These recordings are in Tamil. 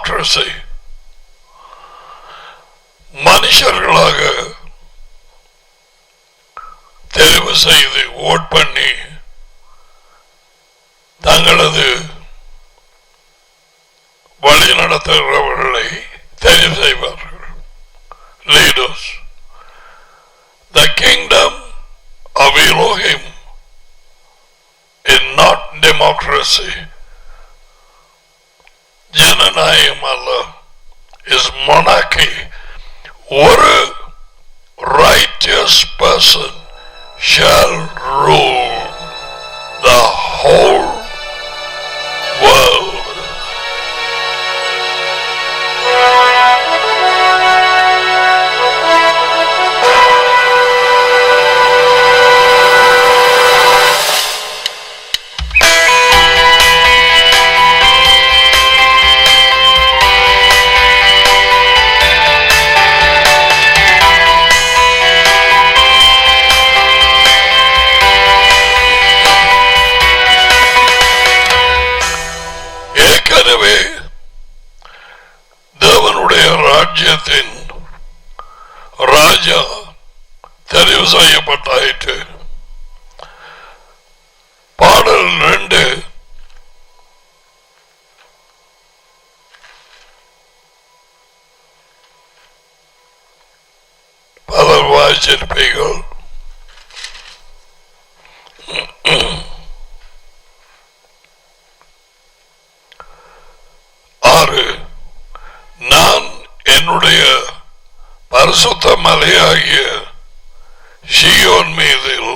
democracy. மனுஷர்களாக தெரிவு செய்து ஓட் பண்ணி தங்களது வழி நடத்துகிறவர்களை தெரிவு செய்வார்கள். Leaders. The kingdom of Elohim is not democracy. ஜனநாயகம் அல்ல, is monarchy. ஒரு righteous person shall rule the whole world. தேவனுடைய ராஜ்யத்தின் ராஜா தெரிவு செய்யப்பட்டாயிற்று. பாடல் 2 பலர் வாய்ச்சிருப்பீர்கள். நான் என்னுடைய பரிசுத்த மலையாகிய சீயோன் மீதில்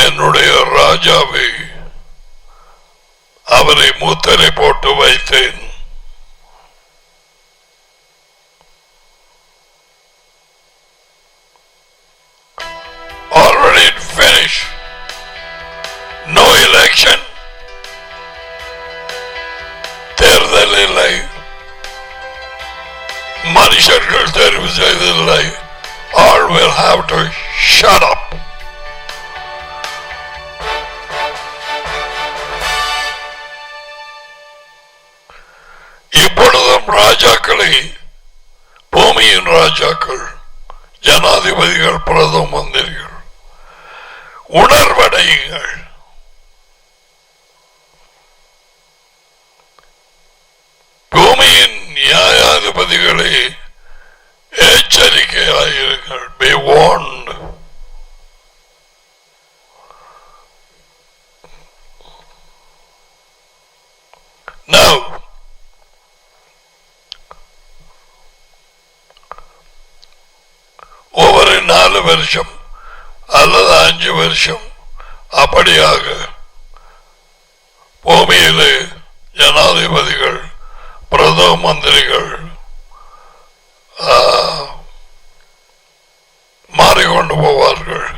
என்னுடைய ராஜாவை அவரை முத்திரை போட்டு வைத்தேன். Already finished. No election. தேர்தல் இல்லை, மனுஷர்கள் தெரிவு செய்ததில்லை. All will have to shut up. இப்பொழுதும் ராஜாக்களை, பூமியின் ராஜாக்கள், ஜனாதிபதிகள், பிரதம மந்திரிகள், உணர்வடையுங்கள். பூமியின் நியாயாதிபதிகளை எச்சரிக்கையாயிருங்கள். Be warned. Now, ஒவ்வொரு 4 வருஷம் அல்லது 5 வருஷம் அப்படியாக பூமியிலே ஜனாதிபதிகள், பிரதம மந்திரிகள் மாறிக்கொண்டு போவார்கள்.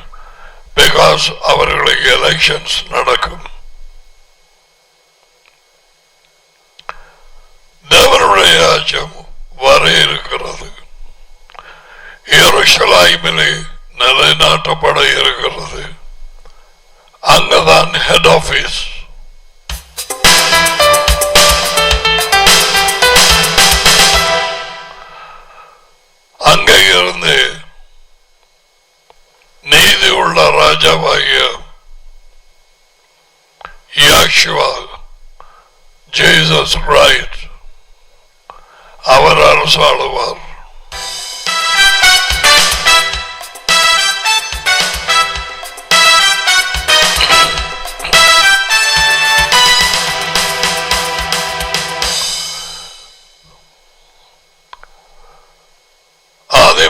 பிகாஸ் அவர்களுக்கு எலெக்ஷன்ஸ் நடக்கும். தேவனுடைய ராஜ்யம் வர இருக்கிறது. எருசலேமிலே நிலைநாட்டப்பட இருக்கிறது. அங்கதான் ஹெட் ஆபீஸ். அங்கே இருந்து நீதி உள்ள ராஜாவாகிய யெகோவா ஜீசஸ் கிரைஸ்ட் அவர் அரசாளுவார்.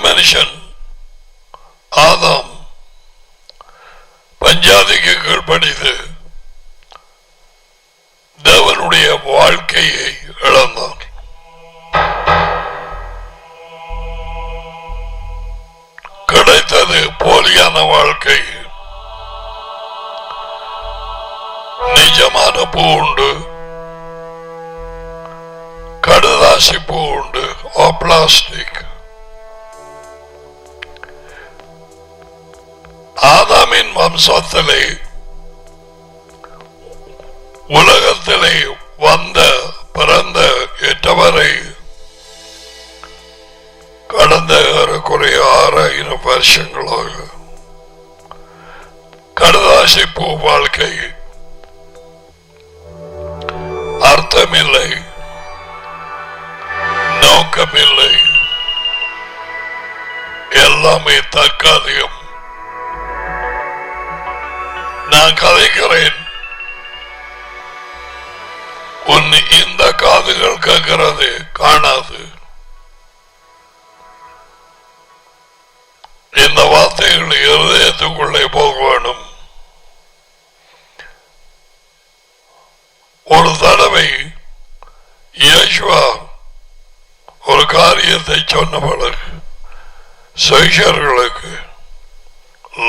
மனுஷன் ஆதாம் பஞ்சாதிக்கு கீழ்ப்படிந்து தேவனுடைய வாழ்க்கையை இழந்தான். கிடைத்தது போலியான வாழ்க்கை. நிஜமான பூ உண்டு, கடுதாசி பூ உண்டு, பிளாஸ்டிக். ஆதாமின் வம்சத்திலே உலகத்திலே வந்த பிறந்த எட்டவரை வருஷங்களாக கடதாசி பூ வாழ்க்கை, அர்த்தமில்லை, நோக்கமில்லை, எல்லாமே தற்காலிகம். நான் கதைக்கிறேன், உன் இந்த காதுகள் கேட்கிறது காணாது. இந்த வார்த்தைகள் இருதயத்துக்குள்ளே போக வேண்டும். ஒரு தடவை இயேசுவா ஒரு காரியத்தை சொன்ன பிறகு சீஷர்களுக்கு,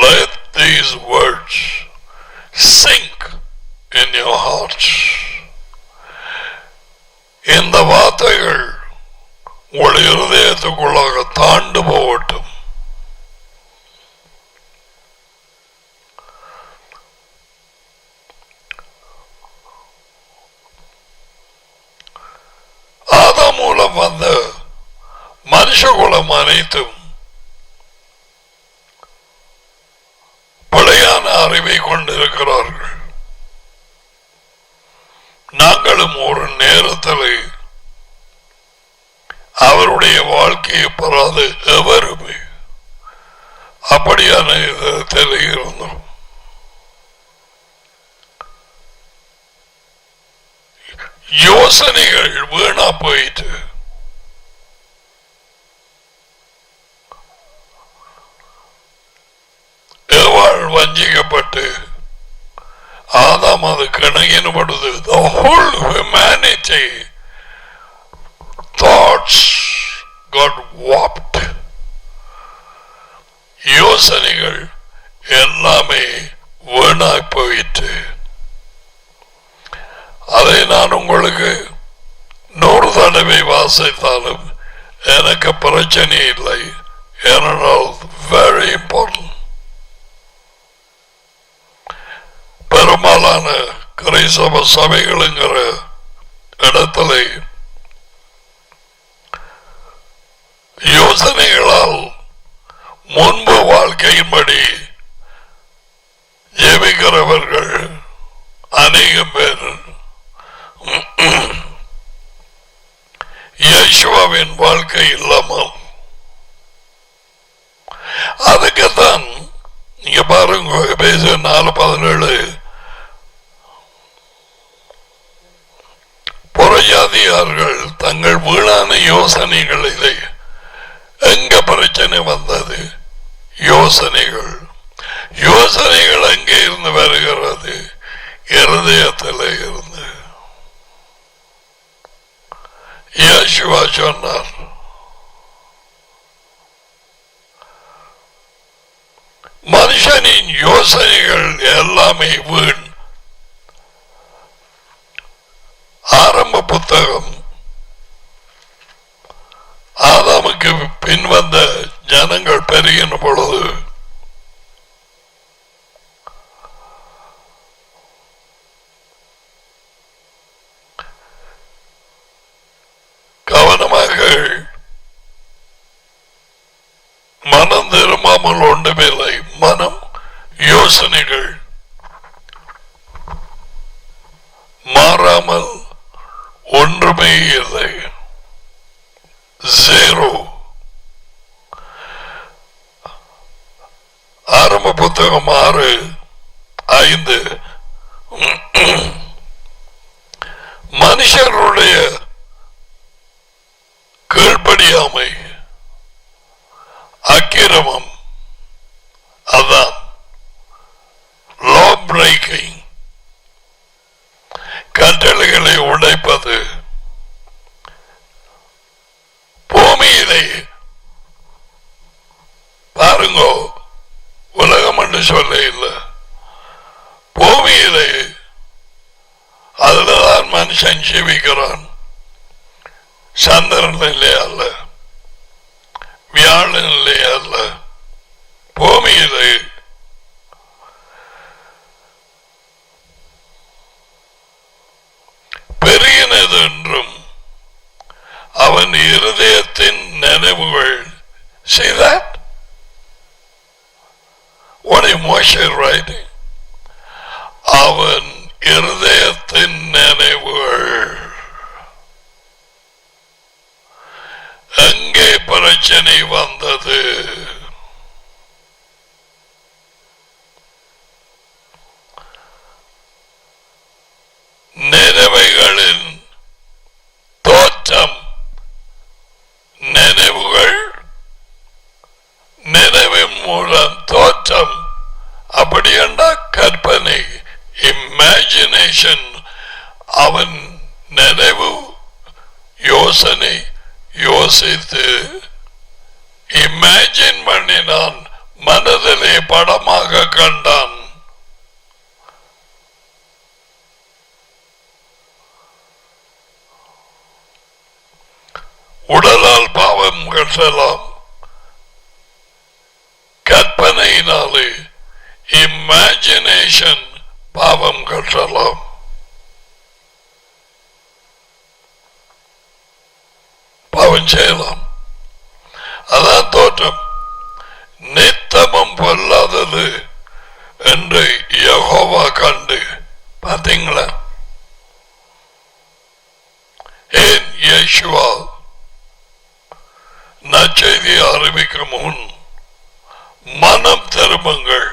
let these words sink in your hearts. இந்த வார்த்தைகள் உங்கள் இருதயத்துக்குள்ளாக தாண்டு போகட்டும். ஆதாம் மூலம் வந்த மனுஷகுலம் அனைத்தும் பிழையான அறிவை கொண்டிருக்கிறார்கள். நாங்களும் ஒரு நேரத்தில் அவருடைய வாழ்க்கையை பெறாத எவருமே அப்படியான விதத்தில் இருந்தோம். யோசனைகள் வீணா போயிட்டு எவாள் வஞ்சிக்கப்பட்டு ஆதாம் அது கிணங்கினப்படுது. The whole humanity thoughts got warped. யோசனைகள் எல்லாமே வீணாய் போயிட்டு. அதை நான் உங்களுக்கு 100 தடவை வாசித்தாலும் எனக்கு பிரச்சனை இல்லை. ஏனென்றால் very important. பெரும்பாலான கிறிஸ்தவ சபைகளுங்கிற இடத்துல யோசனைகளால் முன்பு வாழ்க்கையின்படி ஜெபிக்கிறவர்கள் அநேகம் பேர் இயேசுவின் வாழ்க்கை இல்லாமல். அதுக்குத்தான் நீங்க பாருங்க, எபேசியர் 4:17 புறஜாதியார்கள் தங்கள் வீணான யோசனைகளிலே எங்க பிரச்சனை வந்தது? யோசனைகள். யோசனைகள் எங்கே இருந்து வருகிறது? இருதயத்தில் இருந்து. இயேசுவா சொன்னார், மனுஷனின் யோசனைகள் எல்லாமே வீண். ஆரம்ப புத்தகம் ஆதாமுக்கு பின் வந்த ஜனங்கள் பெருகின பொழுது கவனமாக மனம் திரும்பாமல் ஒன்றுமில்லை. மனம் யோசனைகள் மாறாமல் ஒன்றுமே இல்லை. ஜீரோ. ஆரம்ப புத்தகம் 6:5 மனுஷருடைய கீழ்ப்படியாமை அக்கிரமம், அதான் லா பிரேக்கிங், கட்டளைகளை உடைப்பது. பூமியிலே பாருங்க, உலகம் என்று சொல்ல இல்லை, பூமியிலே அதுலதான் மனுஷன் ஜீவிக்கிறான். சந்திரனிலே அல்ல, வியாழனிலே அல்ல, பூமியிலே. பெருகினது என்றும் அவன் இருதயத்தின் நினைவுகள். See that? emotion writing. அவன் இருதயத்தின் நினைவுகள். எங்கே பிரச்சனை வந்தது? நினைவுகளின் தோற்றம். நினைவுகள் நினைவின் மூலம் தோற்றம். அப்படி என்றால் கற்பனை, இமேஜினேஷன். அவன் நினைவு யோசனை யோசித்து இமேஜின் பண்ணினான், மனதிலே படமாக கண்டான். உடலால் பாவம் கட்டலாம், கற்பனையினாலே இமேஜினேஷன் பாவம் கட்டலாம். பாவம் செய்யலாம். அதான் தோற்றம். நித்தமும் பொல்லாதது என்று யெகோவா கண்டு. பார்த்தீங்களா? ஏன் யேசுவா நற்செய்தி அறிவிக்கும் முன் மனம் திரும்புங்கள்,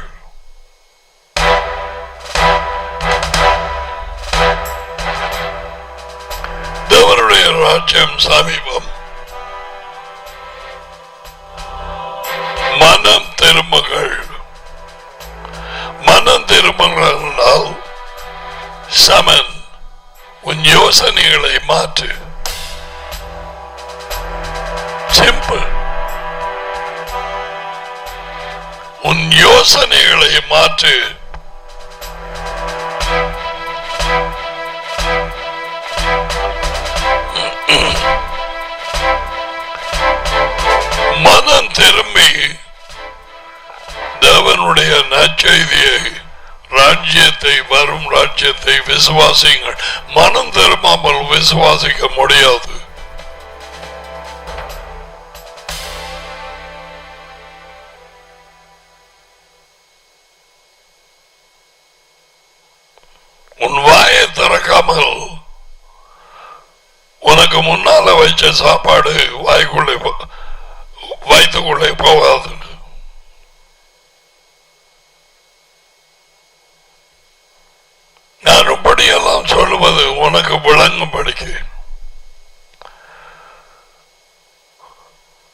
தேவனுடைய ராஜ்யம் சமீபம், மனம் திரும்புங்கள். மனம் திரும்புங்கள் சமன் உன் யோசனைகளை மாற்று. சிம்பிள். உன் யோசனைகளை மாற்று. மனம் திரும்பி தேவனுடைய நற்செய்தியை, ராஜ்யத்தை, வரும் ராஜ்யத்தை விசுவாசிங்கள். மனம் திரும்பாமல் விசுவாசிக்க முடியாது. உன் வாயை திறக்காமல் உனக்கு முன்னால வச்ச சாப்பாடு வாய்க்குள்ளே வயிற்றுக்குள்ளே போகாது. நான் இப்படியெல்லாம் சொல்லுவது உனக்கு விளங்கும்படிக்கு.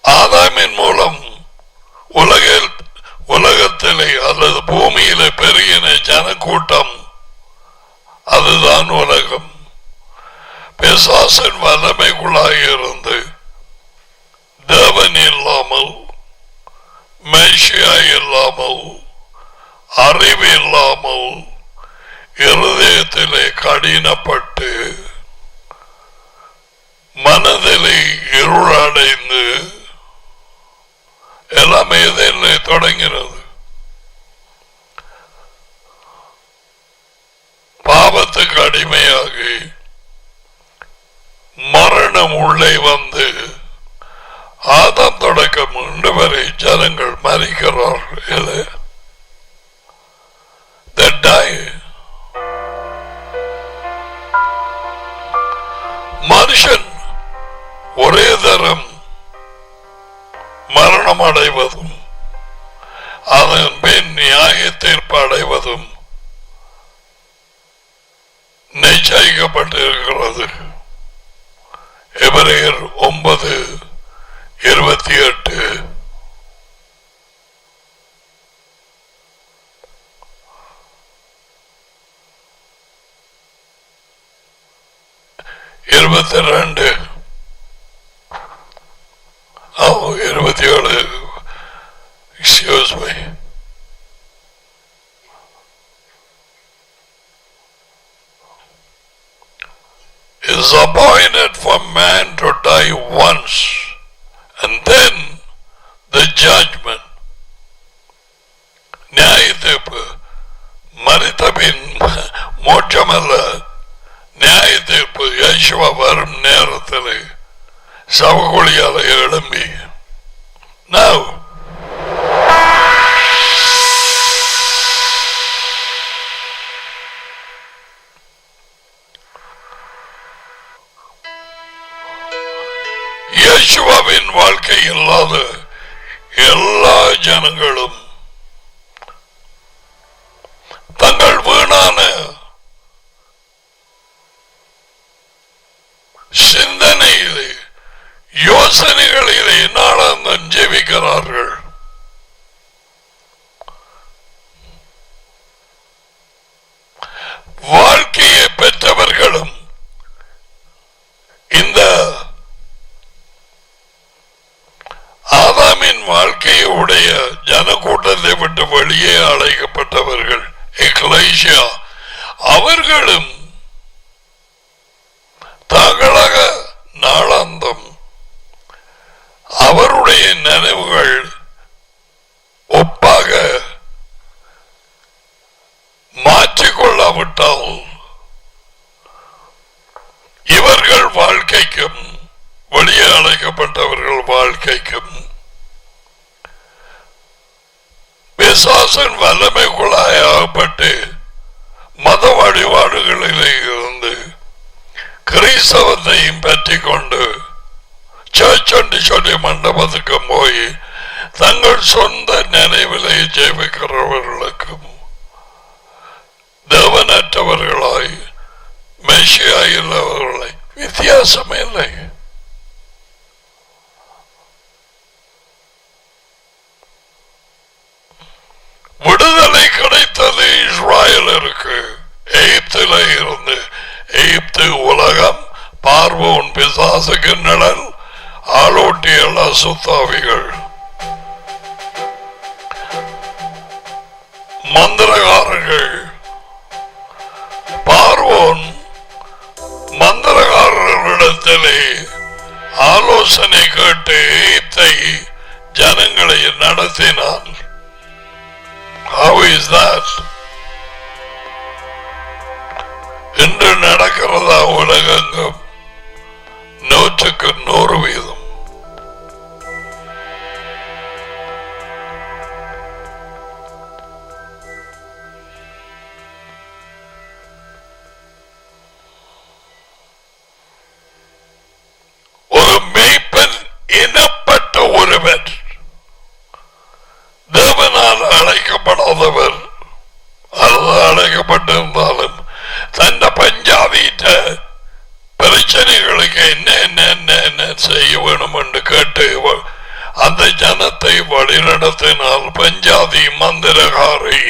ஆதாமின் மூலம் உலகத்திலே அல்லது பூமியிலே பெருகின ஜனக்கூட்டம், அதுதான் உலகம். பிசாசின் வல்லமைக்குள்ளாக இருந்து தேவன் இல்லாமல், மேசியா இல்லாமல், அறிவு இல்லாமல், இருதயத்திலே கடினப்பட்டு மனதிலே இருளடைந்து எல்லாமே இதிலே தொடங்கிறது. பாவத்துக்கு அடிமையாகி மரணம் உள்ளே வந்து ஆதாம் தொடக்கம் இன்று வரை ஜனங்கள் மரிக்கிறார்கள். மனுஷன் ஒரே தரம் மரணம் அடைவதும் அதன் பின் நியாய தீர்ப்பு அடைவதும் நிச்சயிக்கப்பட்டிருக்கிறது. எபிரேயர் 9:28. இருபத்தி 27. Excuse me. It is appointed for man to die once and then the judgment. நியாயத்தீர்ப்பு. மரித்தபின் மோட்சமல்ல, நியாயத்தீர்ப்பு. Yeshua வரும் நேரத்தில் சவகுழியால எழும்பி. Now ஜனங்களும் தங்கள் வீணான சிந்தனையிலே யோசனைகளிலே நாளாந்தம் ஜெபிக்கிறார்கள். வாழ்க்கையை பெற்றவர்களும் இந்த ஆதாமின் வாழ்க்கையை உடைய ஜனக்கூட்டத்தை விட்டு வெளியே அழைக்கப்பட்டவர்கள் எக்லேசியா, அவர்களும் தாங்களாக நாளாந்தம் அவருடைய நினைவுகள் ஒப்பாக மாற்றிக்கொள்ளாவிட்டால் இவர்கள் வாழ்க்கைக்கும் வெளியே அழைக்கப்பட்டவர்கள் வாழ்க்கைக்கும் பிசாசின் வல்லமைக்குள்ளாயப்பட்டு மத வழிபாடுகளிலே இருந்து கிறிஸ்தவத்தையும் பற்றி கொண்டு சர்ச் என்று சொல்லி மண்டபத்துக்கு போய் தங்கள் சொந்த நினைவிலே ஜெபிக்கிறவர்களுக்கும் தேவனற்றவர்களாய் மெஷியாயில்லவர்களை வித்தியாசம் இல்லை. விடுதலை கிடைத்தது இஸ்ராயலருக்கு. எகிப்தில இருந்து, எகிப்து உலகம், பார்வோன் பிசாசுக்கு நிழல், ஆளோட்டிய அசுத்தாவிகள், மந்திரகாரர்கள். பார்வோன் மந்திரகாரர்களிடத்திலே ஆலோசனை கேட்டு எகிப்தை ஜனங்களை நடத்தினான். How is that? இன்று நடக்கிறதா உலகெங்கும்? 100%. ஒரு மேய்ப்பன் எனப்பட்ட ஒருவர், தேவனால் அழைக்கப்படாதவர், அல்லது அழைக்கப்பட்டிருந்தாலும் தந்த பஞ்சாதீட்ட பிரச்சனைகளுக்கு என்ன செய்ய வேணும் என்று கேட்டு அந்த ஜனத்தை வழிநடத்தினால் பஞ்சாதி மந்திரகாரி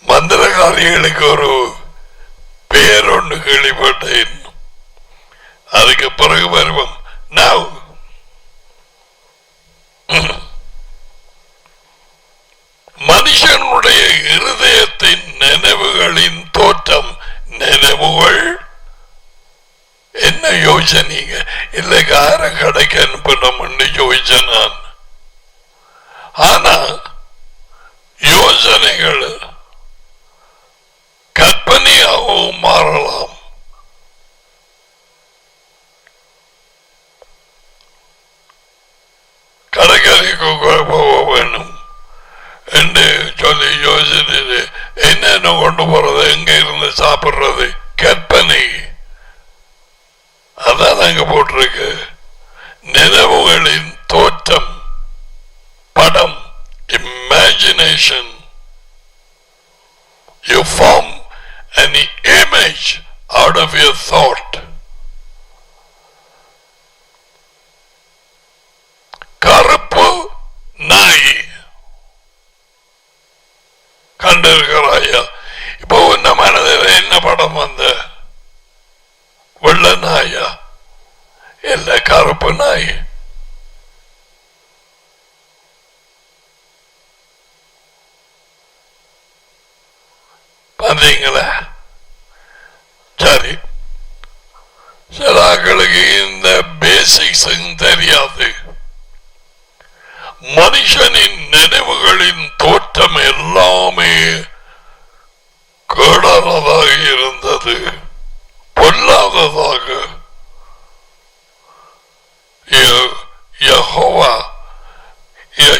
மந்திரகாரிகளுக்கு ஒரு பேர் ஒன்று கேள்விப்பட்டேன். அதுக்கு பிறகு வருவோம். மனுஷனுடைய இருதயத்தின் நினைவுகளின் தோற்றம். நினைவுகள் என்ன யோசனைங்க? இல்லை கார கடைக்கு அனுப்பணும்னு யோசிச்சேன் நான். ஆனா யோசனைகள் கற்பனையாகவும் மாறலாம். கடைக்கறிக்கு போக வேணும் என்று சொல்லி யோசனை என்னென்ன கொண்டு போறது, எங்க இருந்து சாப்பிடுறது, கற்பனை. அதான் அங்க போட்டிருக்கு. நினைவுகளின் தோற்றம், படம், imagination. You form an image out of your thought. கருப்பு நாய் கண்டிருக்கிறாயா? இப்போ உன்ன மனதில் என்ன படம் வந்த? வெள்ள நாயா இல்ல கருப்பு நாய்? பார்த்தீங்களா? சரி, சிலாக்களுக்கு இந்த பேசிக்ஸ் தெரியாது. மனுஷனின் நினைவுகளின் தோற்றம் எல்லாமே கேடானதாக இருந்தது, பொல்லாததாக. யெகோவா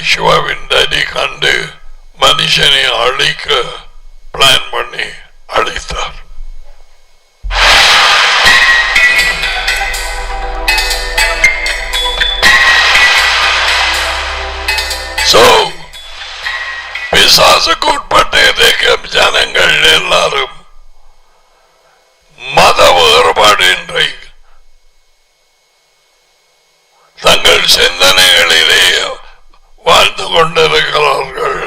யெகோவாவின் டேடி கண்டு மனுஷனை அழிக்க பிளான் பண்ணி அழித்தார். பிசாசுக்கு உட்பட்டு இருக்கும் ஜனங்கள் எல்லாரும் மத வேறுபாடு இன்றி தங்கள் சிந்தனைகளிலே வாழ்ந்து கொண்டிருக்கிறார்கள்.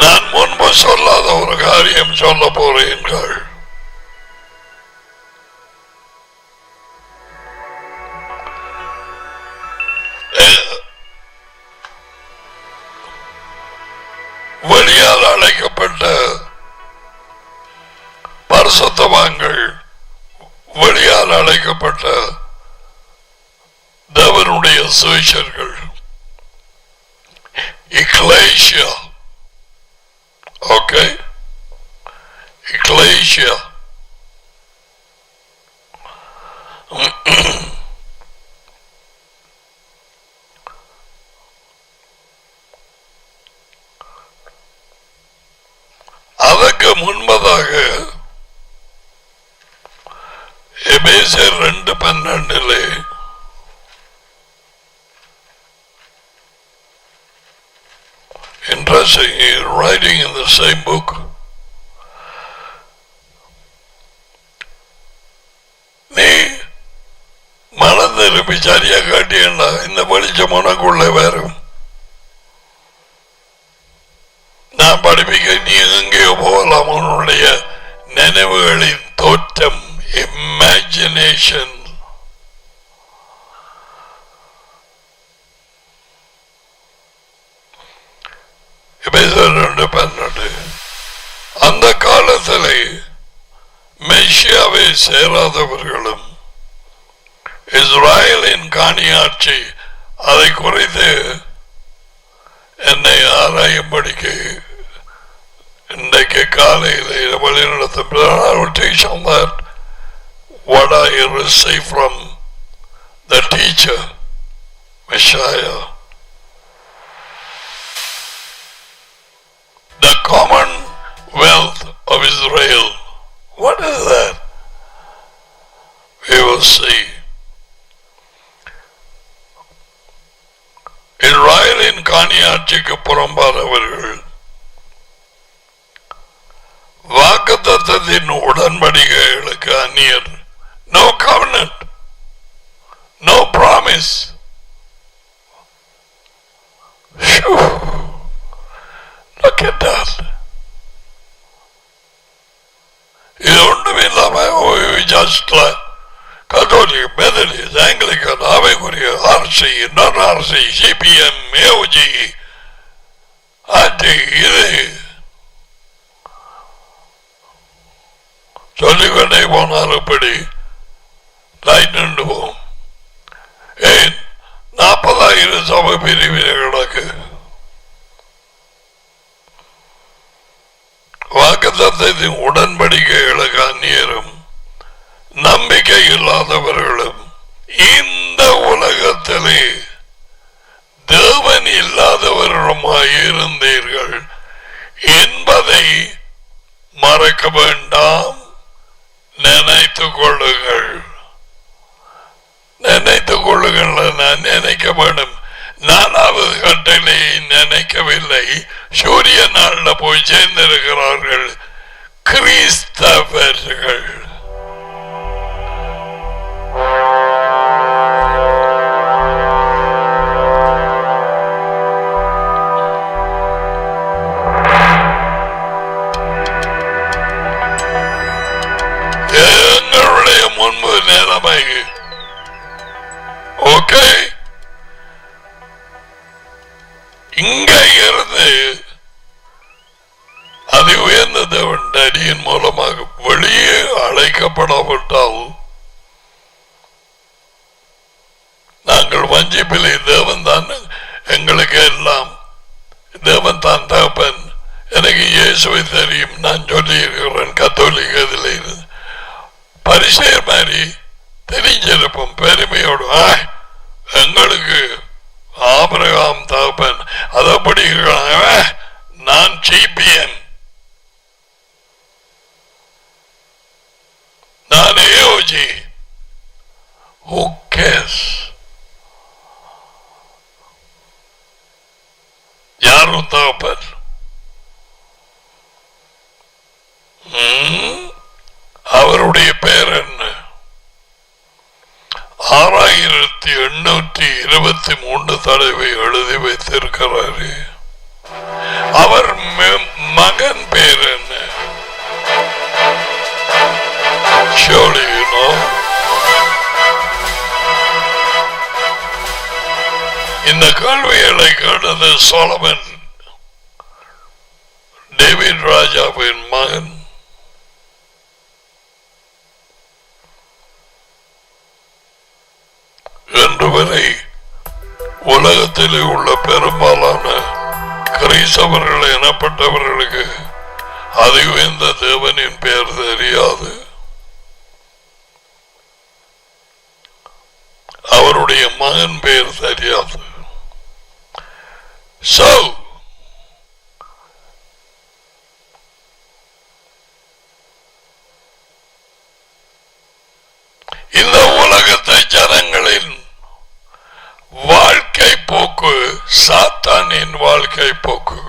நான் முன்பு சொல்லாத ஒரு காரியம் சொல்ல போறீர்கள். வெளியால் அழைக்கப்பட்ட பரிசுத்தவான்கள், வெளியால் அழைக்கப்பட்ட தேவனுடைய சுவிசேஷர்கள், எக்லேசியா, ஓகே, எக்லேசியா அதற்கு முன்பதாக எபேசியர் 2:12 interesting, he's writing in the same book. நீ மனதிருப்பி சரியா காட்டியண்டா இந்த வெளிச்சம் உனக்குள்ள வரும். நான் படிப்பிக்க நீ எங்கேயோ போகலாம். உன்னுடைய நினைவுகளின் தோற்றம், இமேஜினேஷன். அந்த காலத்திலே மெஷியாவை சேராதவர்களும் இஸ்ராயலின் காணியாட்சி அதை குறித்து என்னை ஆராயும்படிக்கு இன்றைக்கு காலையில் வழிநடத்தும் what I received from the teacher Messiah. The Commonwealth of Israel. What is that? We will see. இஸ்ராயலின் காணியாட்சிக்கு புறம்பானவர்கள், வாக்குத்தத்தத்தின் உடன்படிக்கைகளுக்கு அந்நியர். No covenant, no promise. Look at that. இது ஒன்றுமே இல்லாம just கத்தோலிக், மெதடிஸ்ட், ஆங்கிலிக்கன், அவைக்குரிய ஆர்சி, நான் ஆர்சி, சிபிஎம், ஏஓஜி, ஆர்டி, இது சொல்லிக்கொண்டே போனால் எப்படி லைன் நின்றுவோம். ஏன் 40,000 சபை பிரிவினை கிடக்கு. வாக்குத்தத்தத்தின் உடன்படிக்கைகளுக்கு அந்நியரும் நம்பிக்கை இல்லாதவர்களும் இந்த உலகத்திலே தேவன் இல்லாதவர்களுமாயிருந்தீர்கள் என்பதை மறக்க வேண்டாம். நினைத்துக் கொள்ளுங்கள். நினைத்துக் கொள்ளுங்கள். நான் நினைக்க வேண்டும். 4வது கட்டளை நினைக்கவில்லை. சூரிய நாளில் போய் சேர்ந்திருக்கிறார்கள் கிறிஸ்தவர்கள். எங்களுடைய முன்பு நிலைமை ஓகே. இங்க இருந்து அது உயர்ந்த தேவன் டேடியின் மூலமாக வெளியே அழைக்கப்படாவிட்டால் நாங்கள் வஞ்சிப்பிலே தேவன் தான் எங்களுக்கு எல்லாம். தேவன் தான் தகப்பன். எனக்கு இயேசுவை தெரியும். நான் சொல்லி இருக்கிறேன் கத்தோலிக்க இதில் பரிசேயர் மாதிரி தெரிஞ்சிருப்போம் பெருமையோடு. எங்களுக்கு ஆபிரகாம் தகப்பன் அதை படிக்கிறாங்க, நான் சிபிஎன், நான் ஏஓஜி. Who cares? யாரும் தகப்பன். அவருடைய பேர் என்ன? 6823 தடவை எழுதி வைத்திருக்கிறாரு. அவர் மகன் பேர் என்ன? Surely you know. இந்த கேள்விகளை கேட்டது சோலமன், டேவிட் ராஜாவின் மகன். இன்று வரை உலகத்திலே உள்ள பெரும்பாலான கிறிஸ்தவர்கள் எனப்பட்டவர்களுக்கு அதுவும் இந்த தேவனின் பெயர் தெரியாது. அவருடைய மகன் பெயர் தெரியாது. So இந்த உலகத்தை ஜனங்களின் வாழ்க்கை போக்கு சாத்தானின் வாழ்க்கை போக்கு.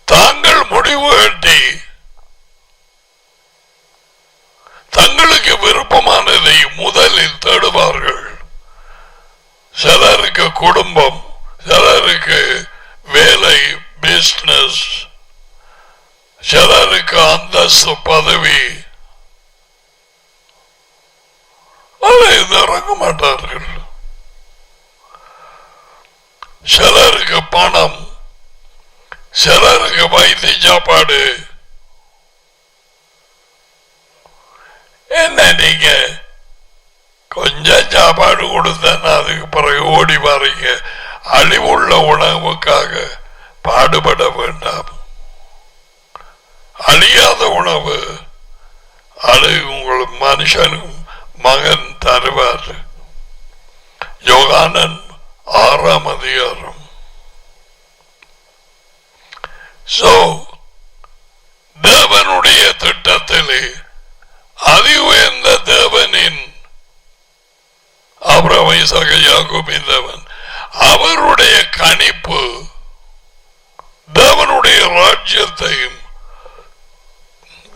தாங்கள் முடிவு கட்டி தங்களுக்கு விருப்பமானதை முதலில் தேடுவார்கள். சிலருக்கு குடும்பம், சிலருக்கு வேலை, பிசினஸ், சிலருக்கு அந்தஸ்து, பதவி. அதை இறங்க மாட்டார்கள். சிலருக்கு பணம், சிலருக்கு வைத்திய சாப்பாடு. என்ன நீங்க கொஞ்சம் சாப்பாடு கொடுத்தா அதுக்கு பிறகு ஓடி வரீங்க? அழிவுள்ள உணவுக்காக பாடுபட வேண்டாம். அழியாத உணவு அது உங்கள் மனுஷனும் மகன் தருவார். யோகானன் 6ஆம் அதிகாரம். சோ தேவனுடைய திட்டத்திலே அதி உயர்ந்த தேவனின் ஆபிரகாம், ஈசாக்கு, யாக்கோபின் தேவன், அவருடைய கணிப்பு தேவனுடைய ராஜ்யத்தையும்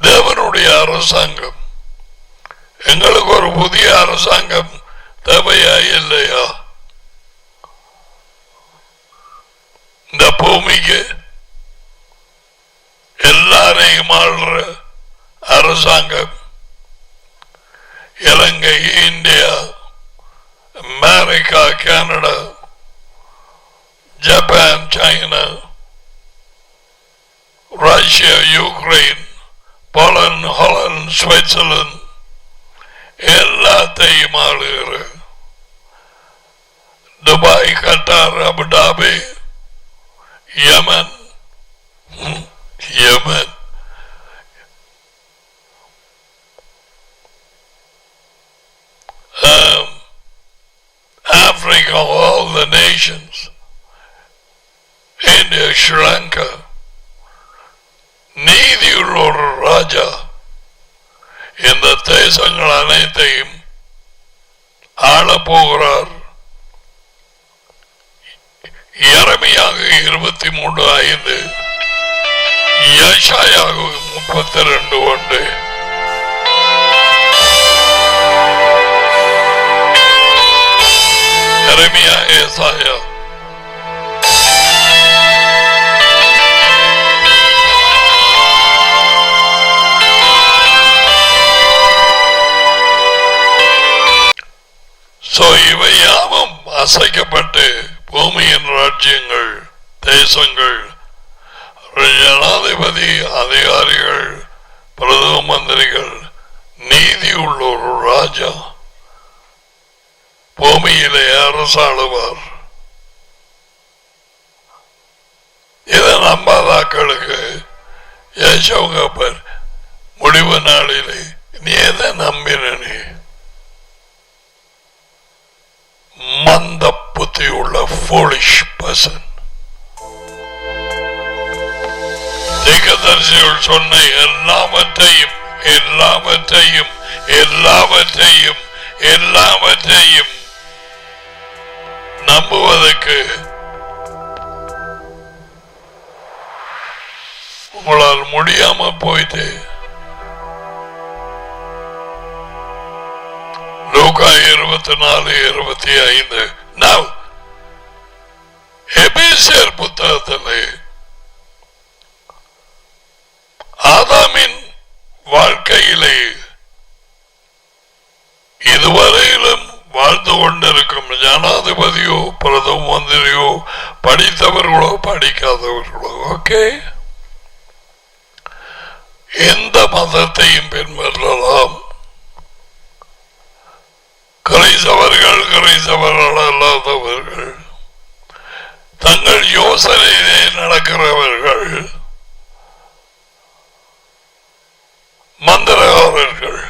தேவனுடைய அரசாங்கம். எங்களுக்கு ஒரு புதிய அரசாங்கம் தேவையா இல்லையா? இந்த பூமிக்கு எல்லாரையும் ஆள்ற அரசாங்கம். Ilangai, India, America, Canada, Japan, China, Russia, Ukraine, Poland, Holland, Switzerland எல்லாத்தையும் ஆளுகிற Dubai, Qatar, Abu Dhabi, Yemen, Africa, all the nations, India, Sri Lanka, நீதியுள்ள ஒரு ராஜா இந்த தேசங்கள் அனைத்தையும் ஆளப்போகிறார். எரேமியாக 23:5, ஏசாயாக 32:1. எரேமியா, ஏசாயா. இவை யாவும் அசைக்கப்பட்டு பூமியின் ராஜ்யங்கள், தேசங்கள், ஜனாதிபதி, அதிகாரிகள், பிரதம மந்திரிகள், நீதி உள்ள ஒரு ராஜா பூமியிலே அரசாளுவார். நம்பாதாக்களுக்கு யேசுங்கப்பர் முடிவு நாளிலே நீ எதை நம்பின? நீ மந்த புத்தி உள்ள foolish person. தீர்க்கதரிசிகள் சொன்ன எல்லாவற்றையும் எல்லாவற்றையும் எல்லாவற்றையும் எல்லாவற்றையும் நம்புவதற்கு உங்களால் முடியாம போயிட்டு லூக்கா 24:25 நான் எபேசியர் புத்தகத்திலே ஆதாமின் வாழ்க்கையிலே இதுவரையிலும் வாழ்ந்து கொண்டிருக்கும் ஜனாதிபதியோ பிரதம மந்திரியோ படித்தவர்களோ படிக்காதவர்களோ ஓகே எந்த மதத்தையும் பின்பற்றலாம். கிறிஸ்தவர்கள் கிறிஸ்தவர்கள் அல்லாதவர்கள் தங்கள் யோசனையிலே நடக்கிறவர்கள் மந்திரகாரர்கள்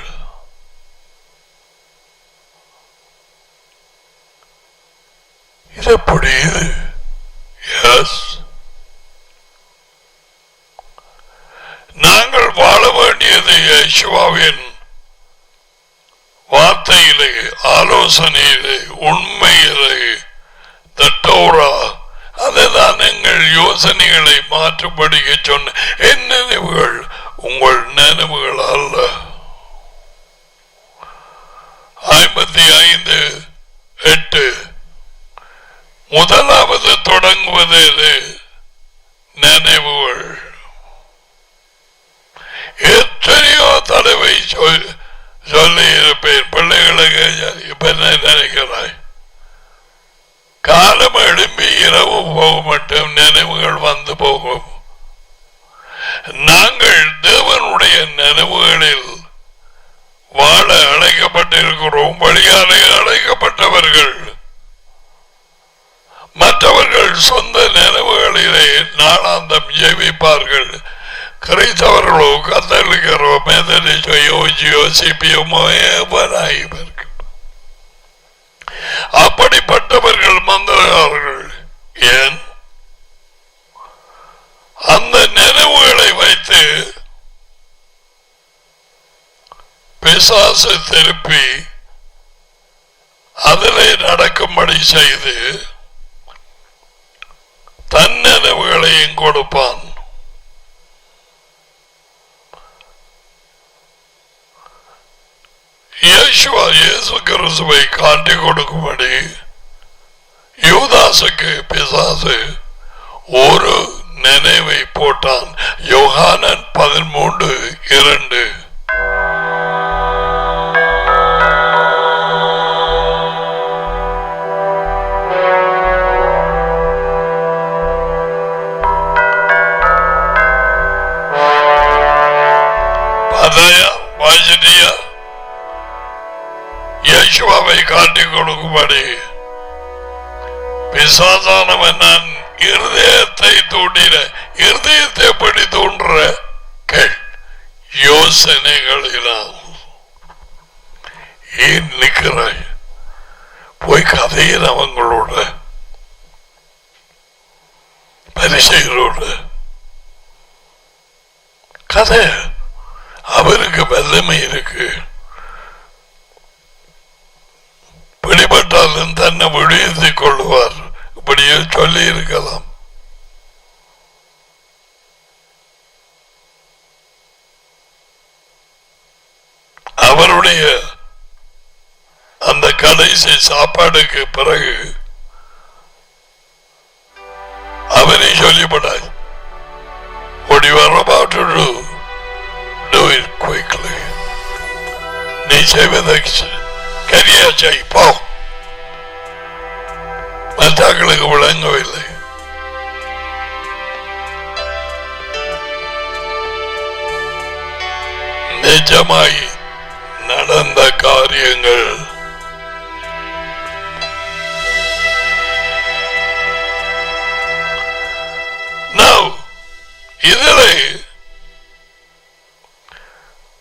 இது எப்படி இது எஸ் நாங்கள் வாழ வேண்டியது யேசுவின் வார்த்தையிலே ஆலோசனையிலே உண்மையிலே தட்டோரா அதுதான் எங்கள் யோசனைகளை மாற்றும்படி சொன்ன என் நினைவுகள் உங்கள் நினைவுகள் அல்ல. 55:8 முதலாவது தொடங்குவதிலே நினைவுகள் எத்தனையோ தடவை சொல்லி இருப்பேன் பிள்ளைகளுக்கு. இப்ப என்ன நினைக்கிறாய்? காலம் எழும்பி இரவு போக மட்டும் நினைவுகள் வந்து போகும். நாங்கள் தேவனுடைய நினைவுகளில் வாழ அழைக்கப்பட்டிருக்கிறோம். வழியாலே அழைக்கப்பட்டவர்கள் மற்றவர்கள் சொந்த நினைவுகளிலே நாளாந்தம் ஜெபிப்பார்கள். கிறிஸ்தவர்களோ கத்தோலிக்கரோ மெதடிஸ்டோ யோசியோ சிபிஎம்மோ அப்படிப்பட்டவர்கள் மந்திரகாரர்கள். ஏன் அந்த நினைவுகளை வைத்து பிசாசு திருப்பி அதிலே நடக்கும்படி செய்து தன் நினைவுகளையும் கொடுப்பான். இயேசு கிறிஸ்துவை காட்டி கொடுக்கும்படி யூதாசுக்கு பிசாசு ஒரு நினைவை போட்டான். யோகானன் 13:2 யேசுவை காட்டி கொடுக்கும்படி பிசாசானவன் நான் இருதயத்தை தூண்டின. இருதயத்தை எப்படி தூண்டுற யோசனைகளினால் ஏன் நிற்கிறாய்? போய் கதையில் அவங்களோட பரிசைகளோட கதை. அவருக்கு வல்லமை இருக்கு. பிடிபட்டாலும் தன்னை விடுவித்துக் கொள்வார். இப்படியே சொல்லி இருக்கலாம். அவருடைய அந்த கடைசி சாப்பாடுக்கு பிறகு அவனை சொல்லிப்படாது. What you are about to do, do it quickly. நீ செய்வதை கரியா செய் போ. மற்றவர்களுக்கு விளங்கவில்லை. நிஜமாய் நடந்த காரியங்கள் Now இதிலே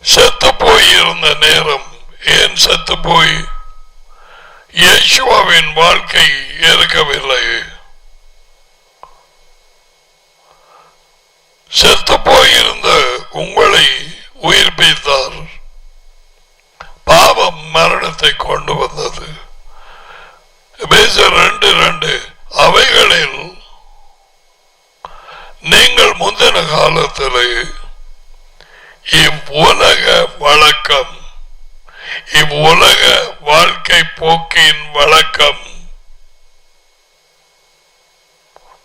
செத்து போயிருந்த நேரம் ஏன் செத்து போய் இயேசுவின் வாழ்க்கை இருக்கவில்லை. செத்து போயிருந்த உங்களை உயிர்ப்பித்தார். பாவம் மரணத்தை கொண்டு வந்தது. 2:2 அவைகளில் நீங்கள் முந்தின காலத்திலே இவ்வுலக வழக்கம், இவ்வுலக வாழ்க்கை போக்கின் வழக்கம்,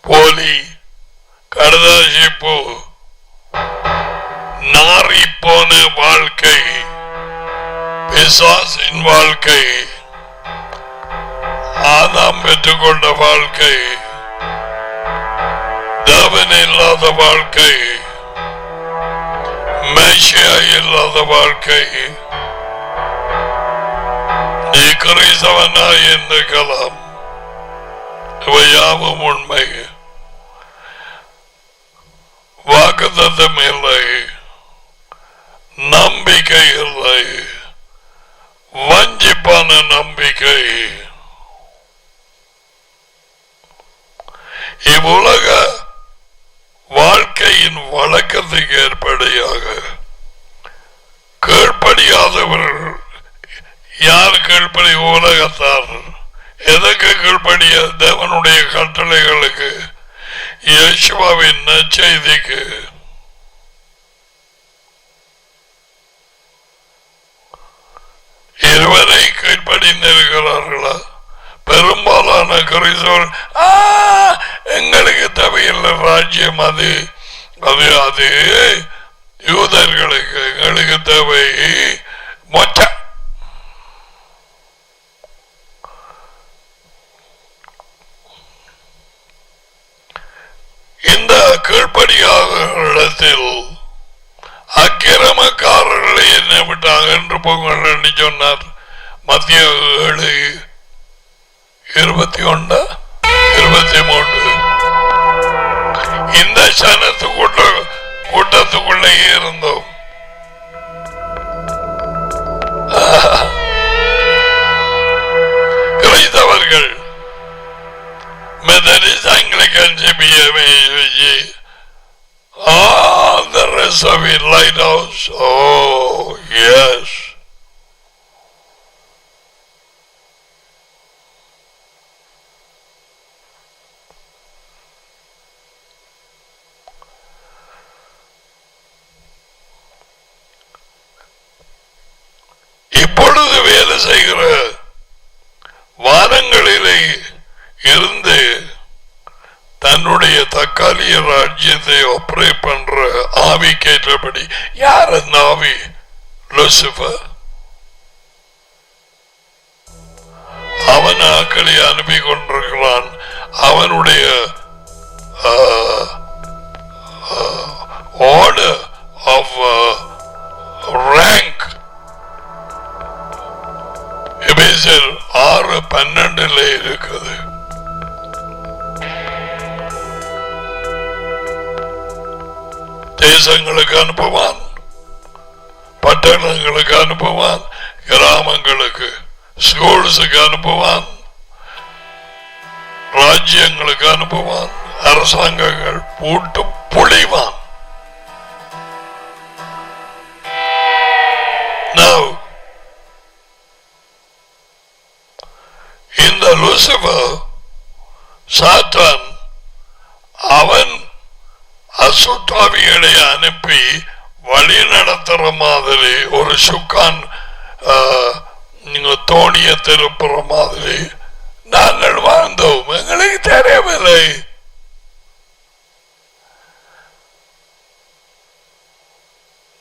போலி, கடுதாசிப்பு, நாரி போன வாழ்க்கை, பிசாசின் வாழ்க்கை, ஆதாம் பெற்றுக்கொண்ட வாழ்க்கை, தேவன் இல்லாத வாழ்க்கை, மேசியா இல்லாத வாழ்க்கை, நீ கிறிஸ்தவனாய் இருக்கலாம், இவை யாவும் உண்மை. வாக்குத்தத்தம் இல்லை, நம்பிக்கை இல்லை, வஞ்சிப்பான நம்பிக்கை. இவ்வுலக வாழ்க்கையின் வழக்கத்துக்கு ஏற்படியாக கீழ்ப்படியாதவர்கள் யார் கீழ்ப்படி? உலகத்தார். எதற்கு கீழ்ப்படிய? தேவனுடைய கட்டளைகளுக்கு, இயேசுவின் நற்செய்திக்கு. இருவரை கீழ்ப்படிந்திருக்கிறார்களா? பெரும்பாலான கிறிஸ்தவர்கள் எங்களுக்கு தேவையில்லை ராஜ்யம், அது அது அது யூதர்களுக்கு, எங்களுக்கு தேவை மொச்ச. இந்த கீழ்ப்படியாக இடத்தில் அக்கிரமக்காரர்களை என்ன விட்டாங்க என்று போங்கள் என்று சொன்னார். மத்திய 7:21-23. இந்த கூட்டத்துக்குள்ளே இருந்தோம். கிறிஸ்தவர்கள், Methodist, Anglican, all the rest of it, Lighthouse. Oh yes. இப்பொழுது வேலை செய்கிற வாரங்களிலே இருந்து தன்னுடைய தற்காலிக ராஜ்யத்தை ஆபரேட் பண்ற ஆவிக்கேற்றபடி. யார் அந்த ஆவி? லூசிபர். அவன் ஆக்களை அனுப்பி கொண்டிருக்கிறான். அவனுடைய ஆர்டர் ஆஃப் ரேங்க் 6:12 இருக்குது. தேசங்களுக்கு அனுப்புவான், பட்டணங்களுக்கு அனுப்புவான், கிராமங்களுக்கு, ஸ்கூல்ஸுக்கு அனுப்புவான், ராஜ்யங்களுக்கு அனுப்புவான், அரசாங்கங்கள் போட்டு புளிவான். இந்த லூசிபர் சாத்தான் அவன் அசுத்தாவிகளை அனுப்பி வழி நடத்துற மாதிரி ஒரு சுக்கான் தோணிய திருப்புற மாதிரி நாங்கள் வாழ்ந்தோம். எங்களுக்கு தெரியவில்லை.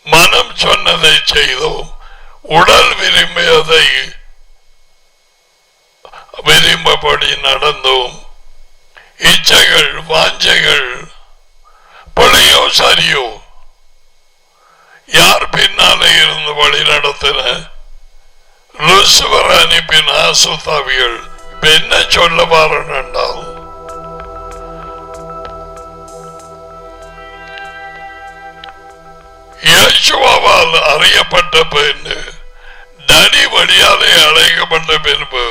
மனம் சொன்னதை செய்தோம். உடல் விரும்பியதை விரும்பப்படி நடந்தோம். இச்சைகள், வாஞ்சைகள், பிழையோ சரியோ, யார் பின்னாலே இருந்து வழி நடத்தின? லூசிபர் அனுப்பின அசுத்தாவிகள். என்ன சொல்ல வாரன் என்றால், யேசுவாவால் அறியப்பட்ட பின் டடி வழியாலே அழைக்கப்பட்ட பின்பு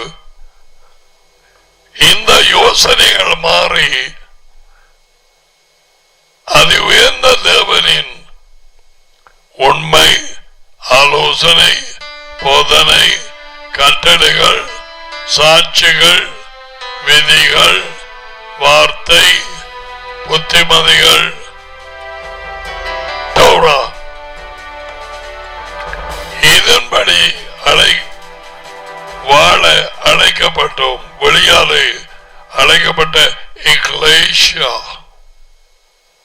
இந்த யோசனைகள் மாறி அது உயர்ந்த தேவனின் உண்மை ஆலோசனை போதனை கட்டளைகள் சாட்சிகள் விதிகள் வார்த்தை புத்திமதிகள் தௌரா இதன்படி வாழ அழைக்கப்பட்டோம். வெளியாலே அழைக்கப்பட்ட எக்லேசியா.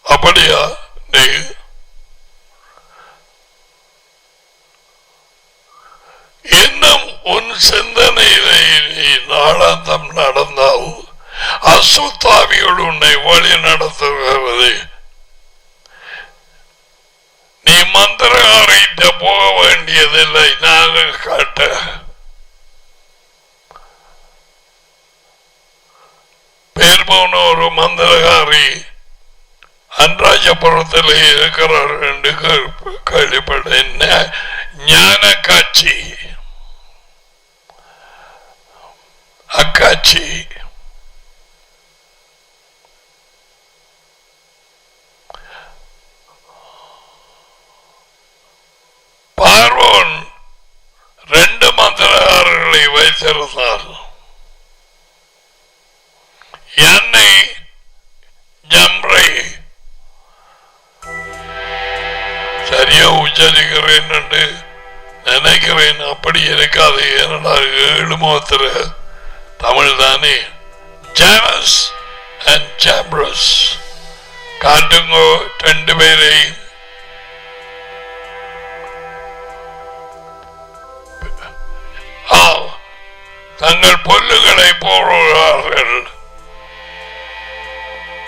அப்படியா? நீ இன்னும் உன் சிந்தனையிலே நீ நாளாந்தம் நடந்தால் அசுத்தாவியோடு உன்னை வழி நடத்துவது. நீ மந்திரகாரிட்ட போக வேண்டியதில்லை. நாங்கள் காட்ட பேர் போன ஒரு மந்திரகாரி அன்றாஜபுரத்தில் இருக்கிறார் என்று கேள்விப்பட்டேன். ஞான காட்சி அக்காட்சி பார்வோன் 2 மந்திரகாரர்களை வைத்திருந்தார். என்னை ஜம்ரை சரியா உச்சரிக்கிறேன் என்று நினைக்கிறேன். அப்படி இருக்காது. ஏனடா 7 முகத்திர தமிழ் தானே. ஜானஸ் அண்ட் ஜாம்ரஸ் காட்டுங்கோ 2 பேரை. தங்கள் பொல்லுகளை போடுகிறார்கள்.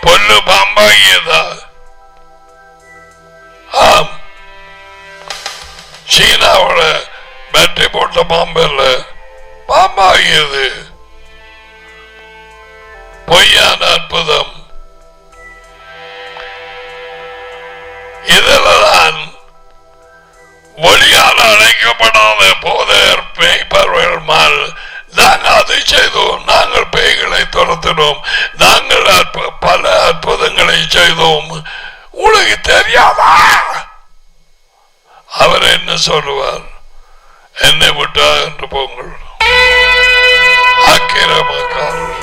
பொல்லு பாம்பாகியதா? ஆம், சீனாவோட பேட்டரி போட்ட பாம்பல்ல பாம்பாகியது. பொய்யான அற்புதம். இதில்தான் ஒளியால் அழைக்கப்படாத போதர் பேய்பவர்கள் மேல் நாங்கள் அதை செய்தோம். நாங்கள் பேய்களை துரத்தினோம். நாங்கள் பல அற்புதங்களை செய்தோம். உங்களுக்கு தெரியாதா? அவர் என்ன சொல்லுவார்? என்னை விட்டா என்று போங்கள். ஆக்கிரமக்காரர்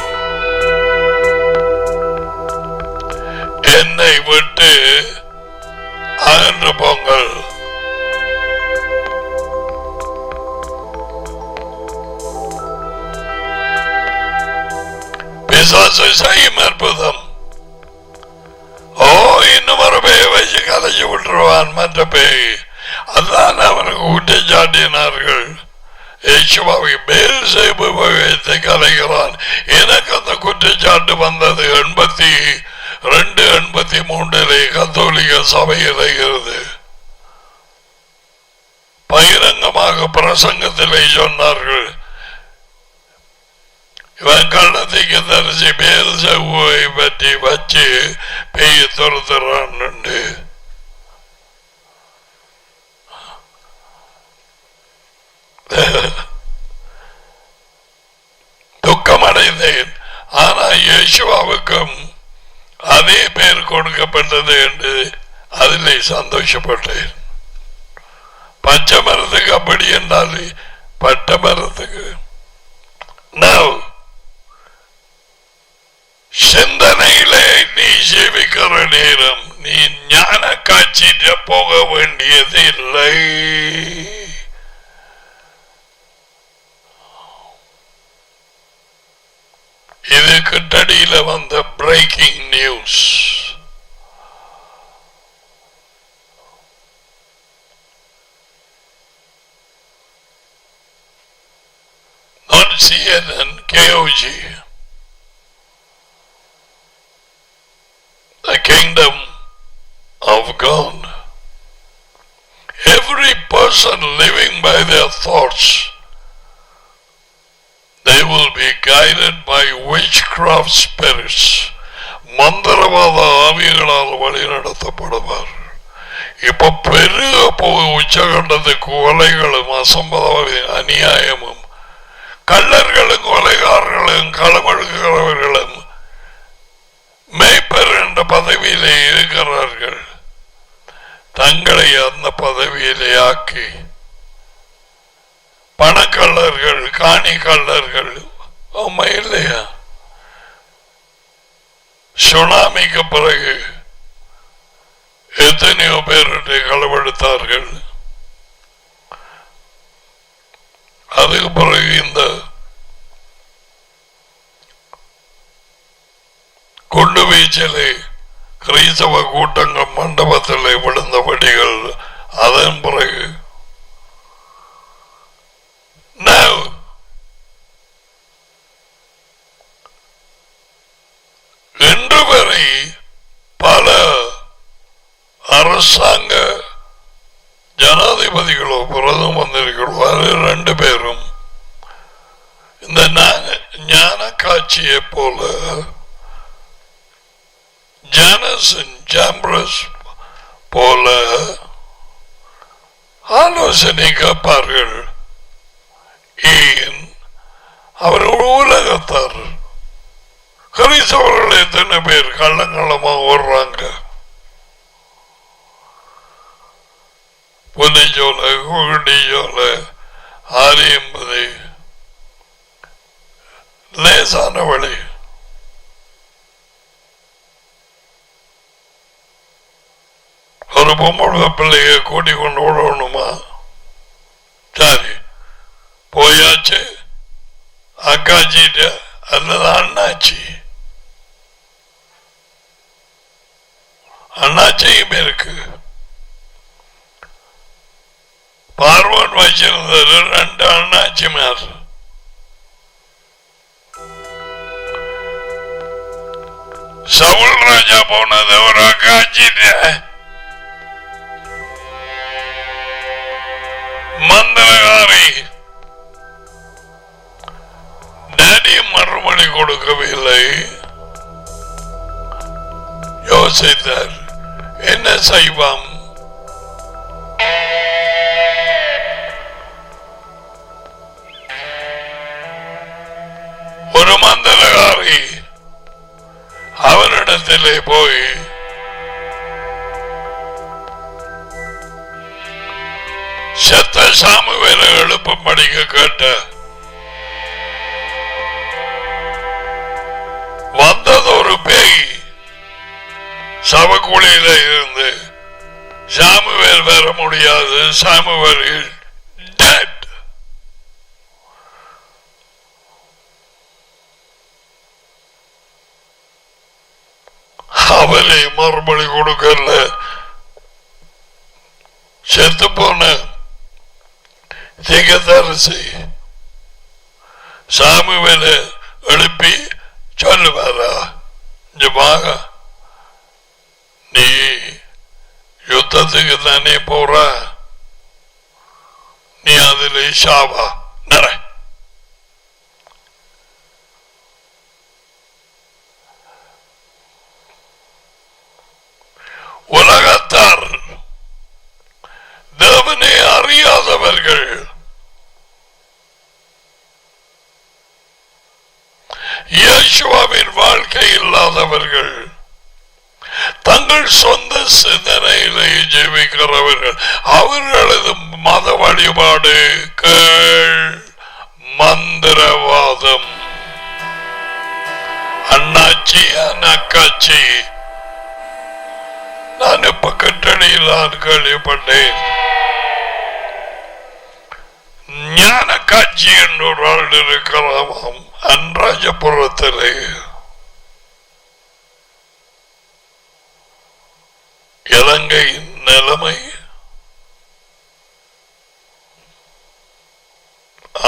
என்னை விட்டு அகன்று போங்கள். பிசாசு செய்யும் அற்புதம். ஓ, இன்னும் ஒரு பேய் வச்சு கலைச்சு விட்டுருவான் மற்ற பேய். அதான் அவனுக்கு ஊட்டி சாட்டினார்கள். யேசுவாவை பெயல்சேபு வைத்து கலைகிறான். எனக்கு அந்த குற்றச்சாட்டு வந்தது 82-83 கத்தோலிக்க சபையில் இருக்கிறது. பகிரங்கமாக பிரசங்கத்திலே சொன்னார்கள், இவன் கள்ளத்தைக்கு தரிசி பெயல்சேபுவை பற்றி வச்சு பேய் துரத்துறான். துக்கமடைந்தேன். ஆனா யேசுவாவுக்கும் அதே பெயர் கொடுக்கப்பட்டது என்று அதிலே சந்தோஷப்பட்டேன். பச்சை மரத்துக்கு அப்படி என்றால் பட்ட மரத்துக்கு சிந்தனையிலே நீ ஜீவிக்கிற நேரம் நீ ஞான காட்சிட்டு போக வேண்டியது இல்லை. இது கிட்டடியில வந்த breaking news. Not CNN, KOG. The kingdom of God. Every person living by their thoughts, they will be guided by witchcraft spirits. மந்திரவாத ஆவிகளால் வழி நடத்தப்படுவார். இப்ப பெருக போய் உச்சகண்டத்து கொலைகளும் அசம்பதம் அநியாயமும் கள்ளர்களும் கொலைகாரர்களும் களமெடுக்கிறவர்களும் மேய்ப்பர் என்ற பதவியிலே இருக்கிறார்கள். தங்களை அந்த பதவியிலே ஆக்கி பணக்கள்ளர்கள் காணி கள்ளர்கள் உண்மை இல்லையா? சுனாமிக்கு பிறகு எத்தனையோ பேருடைய களவெடுத்தார்கள். அதுக்கு பிறகு இந்த குண்டு வீச்சிலே கிறிஸ்தவ கூட்டங்கள் மண்டபத்தில் விழுந்தபடிகள். அதன் பிறகு இன்று வரை பல அரசாங்க ஜனாதிபதிகளோ பிரதம மந்திரிகளோ ரெண்டு பேரும் இந்த ஞான காட்சியை போல ஜானசன் ஜாம்பிரஸ் போல ஆலோசனை கேட்பார்கள். ஏன் அவர்கள் உலகத்தார் கிறிஸ்தவர்கள் எத்தனை பேர் கள்ளங்களமா ஓடுறாங்க. புலிஜோல குடிஜோல 680 லேசான வழி. ஒரு பொம்பளை பிள்ளைய கூட்டி கொண்டு ஓடணுமா? சரி போயாச்சு. அக்காச்சிட்ட அல்லது அண்ணாச்சியும் இருக்கு. பார்வன் வச்சிருந்தது 2 அண்ணாச்சிமார். சவுல் ராஜா போனது ஒரு அக்காச்சிட்ட மந்திரகாரி டேடி மறுமொழி கொடுக்கவில்லை. யோசித்தார் என்ன செய்வாம். ஒரு மந்திரகாரி அவரிடத்திலே போய் செத்த சாமுவேலை எழுப்பும்படிக்க கேட்ட. வந்தது ஒரு பேய். சவக்குழியில இருந்து சாமுவேல் வர முடியாது. Samuel dead. அவரை மறுபடி கொடுக்கல. செத்து போன திகதரிசி சாமுவேல எழுப்பி சொல்லுவாரா, நீ யுத்தத்துக்கு தானே போற, நீ அதில் சாவா நர. உலகத்தார் தேவனை அறியாதவர்கள், இயேசுவின் வாழ்க்கை இல்லாதவர்கள், தங்கள் சொந்த சிந்தனையிலே ஜீவிக்கிறவர்கள், அவர்களது மத வழிபாடு மந்திரவாதம். அண்ணாச்சி அண்ணாச்சி நான் இப்ப கட்டளையில் கேள்விப்பட்டேன். ஞான காட்சி என்று ஒரு ஆள் இருக்கலாமாம் அன்றாஜபுரத்திலே. இலங்கையின் நிலைமை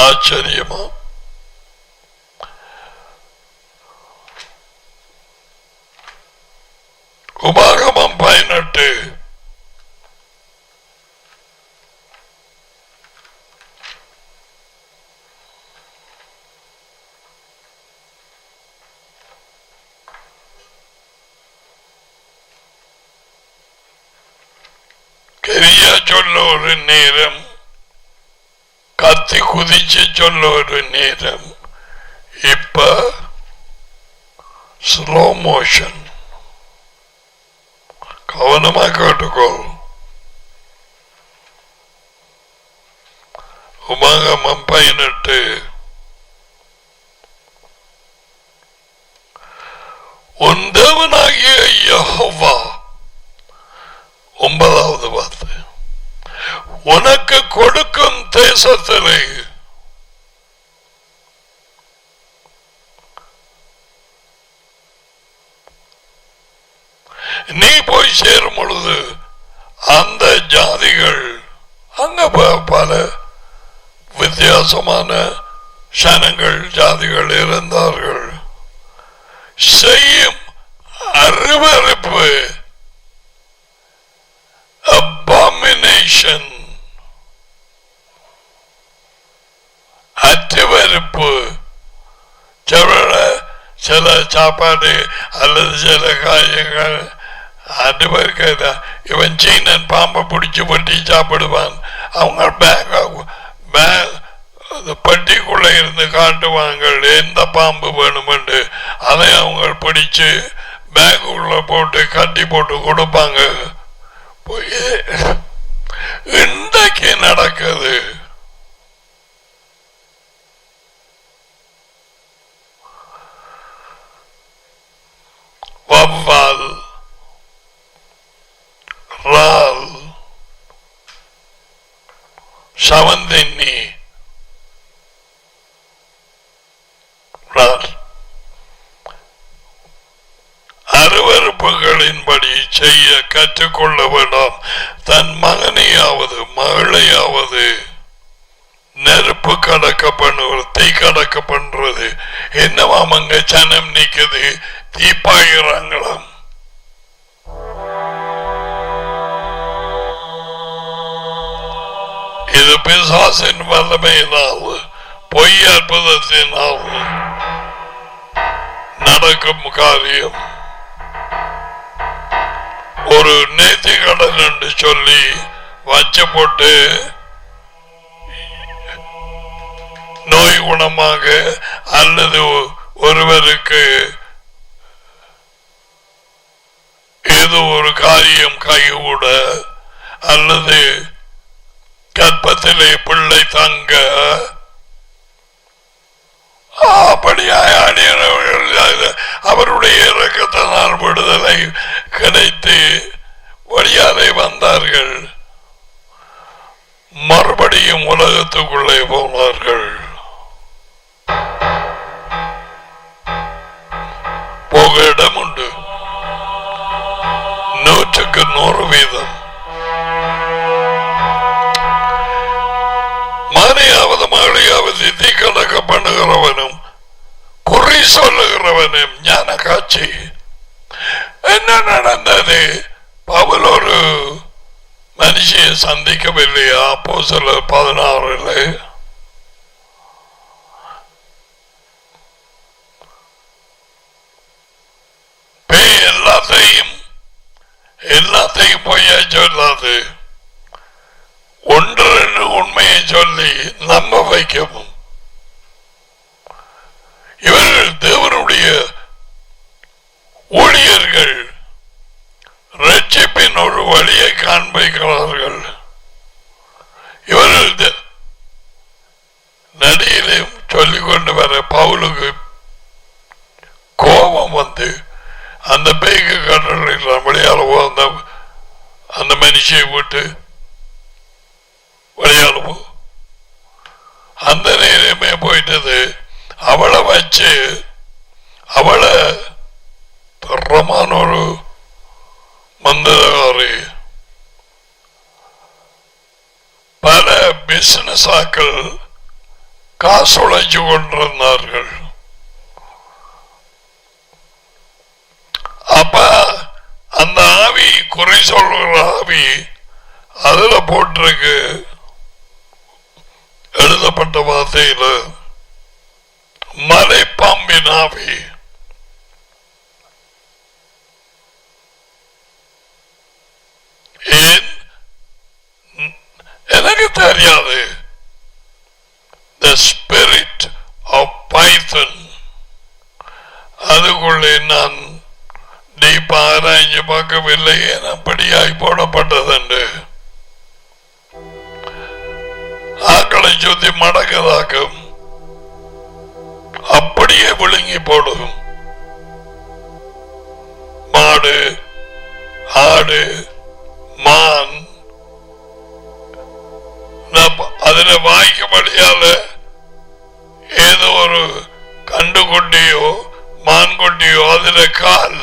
ஆச்சரியமா? உபாகமம் 18 18 சொல்ல ஒரு நேரம், கத்தி குதிச்சு சொல்ல ஒரு நேரம், இப்ப ஸ்லோ மோஷன். கவனமா கேட்டுக்கொள். உபாகமம் 18 உன் தேவனாகிய யெகோவா 9வது வார்த்தை உனக்கு கொடுக்கும் தேசத்திலே நீ போய் சேரும் பொழுது அந்த ஜாதிகள் அங்க பல வித்தியாசமான சனங்கள் ஜாதிகள் இருந்தார்கள். செய்யும் அருவருப்பு abomination அருவருப்பு சில சாப்பாடு அல்லது சில காயங்கள் அருவருக்க. இவன் சீனன் பாம்பை பிடிச்சி பட்டி சாப்பிடுவான். அவங்க பட்டிக்குள்ள இருந்து காட்டுவாங்க எந்த பாம்பு வேணுமென்று. அதை அவங்க பிடிச்சு பேக் உள்ள போட்டு கட்டி போட்டு கொடுப்பாங்க. இன்றைக்கு நடக்குது. வவ்வால், ரால், சவந்தென்னி, அருவருப்புகளின்படி செய்ய கற்றுக்கொள்ள வேண்டாம். தன் மகனையாவது மகளையாவது நெருப்பு கடக்க பண்ணுவது, தீ கடக்க பண்றது என்னவாம்? அங்க சனம் நிக்குது, தீப்பாயிறாங்களாம். இது பிசாசின் வல்லமையினால், பொய் அற்புதத்தினால் நடக்கும் காரியம். ஒரு நேர்த்தி கடன் என்று சொல்லி வச்சு போட்டு நோய் குணமாக அல்லது ஒருவருக்கு ஏதோ ஒரு காரியம் கைகூட அல்லது கற்பத்திலே பிள்ளை தங்க அவருடைய இறக்கத்தினால் விடுதலை கிடைத்து வழியாலே வந்தார்கள். மறுபடியும் உலகத்துக்குள்ளே போனார்கள். போக இடம் உண்டு. 100க்கு 100%. மனையாவது மகளையாவது தீ கணக்க பண்ணுகிறவனும் குறி சொல்லுகிறவனும் ஞான காட்சி. என்ன நடந்தது? பவுல் ஒரு மனுஷியை சந்திக்கவில்லையா? அப்போஸ்தலர் 16 பேய் எல்லாத்தையும் பொய்யா சொல்லாது, ஒன்று உண்மையை சொல்லி நம்ப வைக்கவும். இவர்கள் தேவனுடைய ஊழியர்கள் ரட்சிப்பின் ஒரு வழியை காண்பிக்கிறார்கள். இவர்கள் நடியிலும் சொல்லிக் கொண்டு வர பவுலுக்கு கோபம் வந்து அந்த பேய்க்கு கடலில் விளையாடுவோ அந்த மனுஷியை விட்டு விளையாடுவோ அந்த நேரமே போயிட்டது. அவளை வச்சு அவளை தரமான ஒரு மந்தகாரி பல பிசினஸ் ஆக்கள் காசு உழைச்சு கொண்டிருந்தார்கள். அப்ப அந்த ஆவி, குறை சொல்கிற ஆவி, அதுல போட்டிருக்கு எழுதப்பட்ட வார்த்தையில மலைப்பாம்பின் ஆவி. ஏன் தெரியாது. The spirit of Python. அதுக்குள்ளே நான் டீப்பா ஆராய்ச்சி பார்க்கவில்லை. அப்படியாய் போடப்பட்டதுண்டு. ஆக்களை சுத்தி மடக்கதாக்கும், அப்படியே விழுங்கி போடும். மாடு, ஆடு, மான் அதுல வாய்க்கும்படியால ஏதோ ஒரு கண்டு கொட்டியோ மான் கொட்டியோ அதுல கால்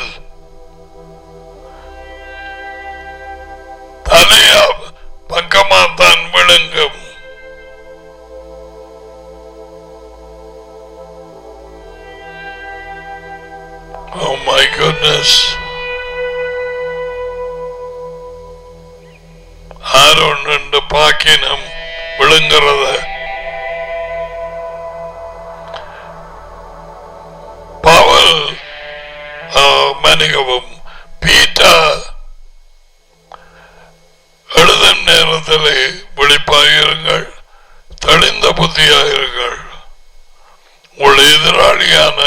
தலையா பக்கமா தான் விழுங்கும். Oh my goodness. ஆரோன் பாக்கினம் விழுங்குறத பவுல் மன்னிக்கவும் பீட்டர் எழுதும் நேரத்தில் விழிப்பாயிருங்கள், தெளிந்த புத்தியாயிருங்கள். உங்கள் எதிராளியான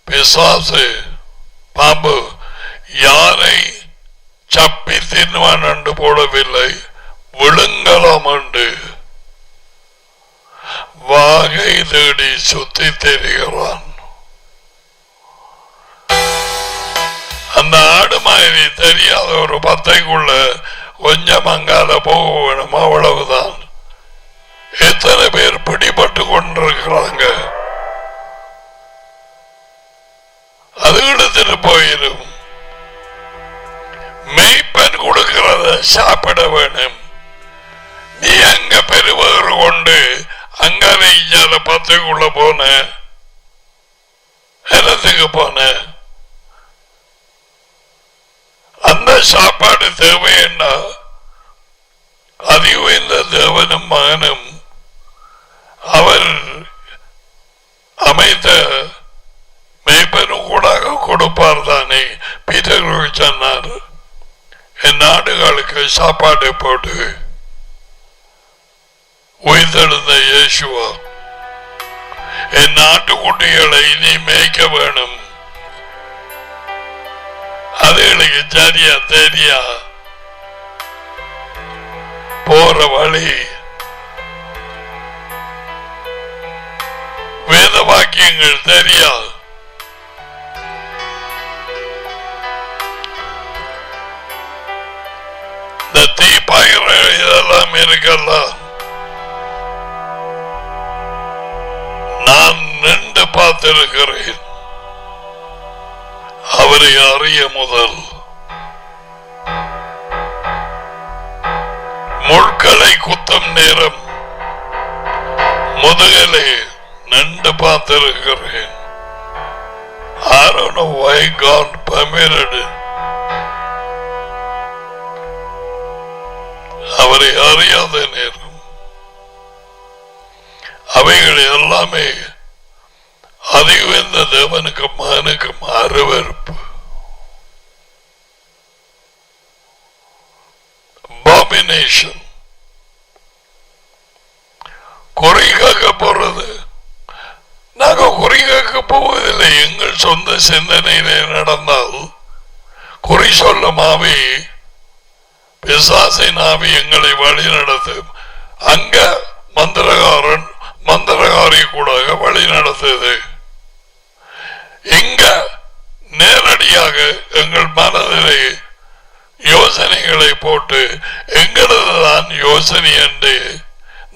பிசாசு பாம்பு யாரை சப்பி தின்வான் என்று போடவில்லை, விழுங்கலாம் என்று வாகை தேடி சுத்தி தெரிகிறான். அந்த ஆடு மாதிரி தெரியாத ஒரு பத்தைக்குள்ள கொஞ்சம் அங்கால போக வேணும், அவ்வளவுதான். எத்தனை பேர் பிடிபட்டு கொண்டிருக்கிறாங்க. அது எடுத்துட்டு போயிடும். மெய்ப்பெண் கொடுக்கிறத சாப்பிட வேணும். நீ அங்க பெருவகர் கொண்டு அங்கால இஞ்சால பத்துக்குள்ள போன இடத்துக்கு போன அந்த சாப்பாடு தேவைன்னா அதிகம் இந்த தேவனும் மகனும் அவர் அமைத்த மெய்ப்பெரும் கூட கொடுப்பார் தானே. பீட்டர் சொன்னார், என் நாடுகளுக்கு சாப்பாடு போட்டு உயிர்த்தெழுந்த இயேசுவா என் நாட்டுக்குட்டிகளை நீ மேய்க்க வேணும். அதுகளுக்கு சரியா தெரியா போற வழி வேத வாக்கியங்கள் தெரியா. இந்த தீப்பாயிர இதெல்லாம் இருக்கலாம். நான் நின்று பார்த்திருக்கிறேன். அவரை அறிய முதல் முட்களை குத்தும் நேரம் முதுகலை நின்று பார்த்திருக்கிறேன். I don't know why God permitted it. அவரை அறியாத நேரம் அவைகள் எல்லாமே அதிக தேவனுக்கு மகனுக்கும் அருவருப்பு. Abomination. குறி காக்க போறது. நாங்க குறி காக்க போவதில்லை. எங்கள் சொந்த சிந்தனையிலே நடந்தால் குறி சொல்லும் ஆவி, பிசாசின் ஆவி எங்களை வழி நடத்தும். அங்க மந்திரகாரன் மந்திரகாரி கூட வழி நடத்துது. இங்க நேரடியாக எங்கள் மனதிலே யோசனைகளை போட்டு எங்களதுதான் யோசனை என்று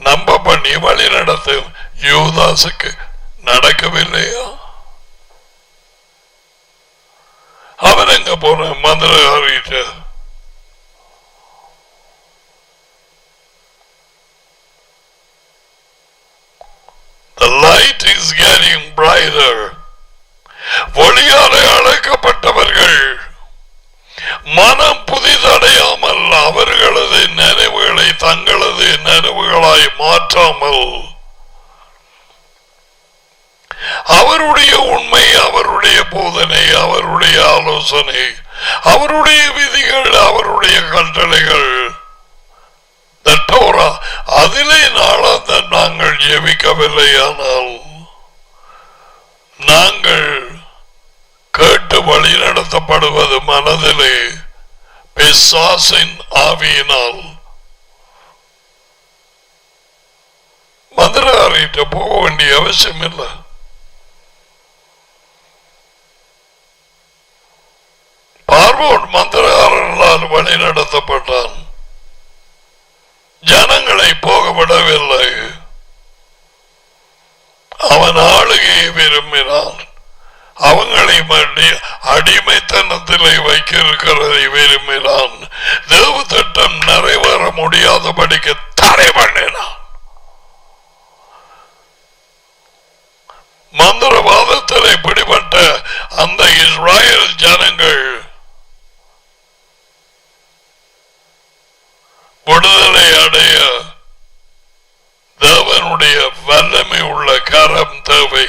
நம்ப பண்ணி வழி நடத்தும். யூதாசுக்கு நடக்கவில்லையா? அவன் எங்க போன மந்திரகாரிட்ட The light is getting brighter. ஒளியாலே அழைக்கப்பட்டவர்கள் மனம் புதிதடையாமல் அவர்களது நினைவுகளை தங்களது நினைவுகளாய் மாற்றாமல் அவருடைய உண்மை, அவருடைய போதனை, அவருடைய ஆலோசனை, அவருடைய விதிகள், அவருடைய கட்டளைகள் ஜெபிக்கவில்லையானால் நாங்கள் கேட்டு வழி நடத்தப்படுவது மனதிலே பிசாசின் ஆவியினால் மந்திரகாரிட்ட போக வேண்டிய அவசியம் இல்லை. பார்வோன் மந்திரகாரர்களால் வழி நடத்தப்பட்டான். ஜனங்களை போக விடவில்லை. அவன் ஆளுகையை விரும்பினான். அவங்களை அடிமைத்தனத்திலே வைக்கிறதை விரும்பினான். தேவ திட்டம் நிறைவேற முடியாதபடிக்கு தடை பண்ணினான். மந்திரவாதத்திலே பிடிபட்ட அந்த இஸ்ராயல் ஜனங்கள் விடுதலை அடைய தேவனுடைய வல்லமை உள்ள கரம் தேவை.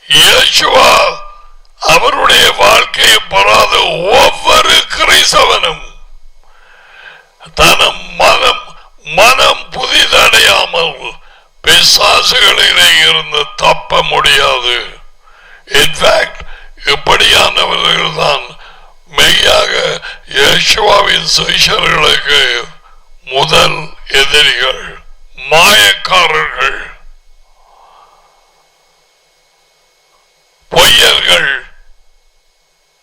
இயேசுவா அவருடைய வாழ்க்கையை பெறாத ஒவ்வொரு கிறிஸ்தவனும் தனம் மனம் புதிதடையாமல் பிசாசுகளிலே இருந்து தப்ப முடியாது. இன்ஃபேக்ட் இப்படியானவர்கள் தான் மெய்யாக இயேசுவாவின் சீஷர்களுக்கு முதல் எதிரிகள், மாயக்காரர்கள், பொய்யர்கள்,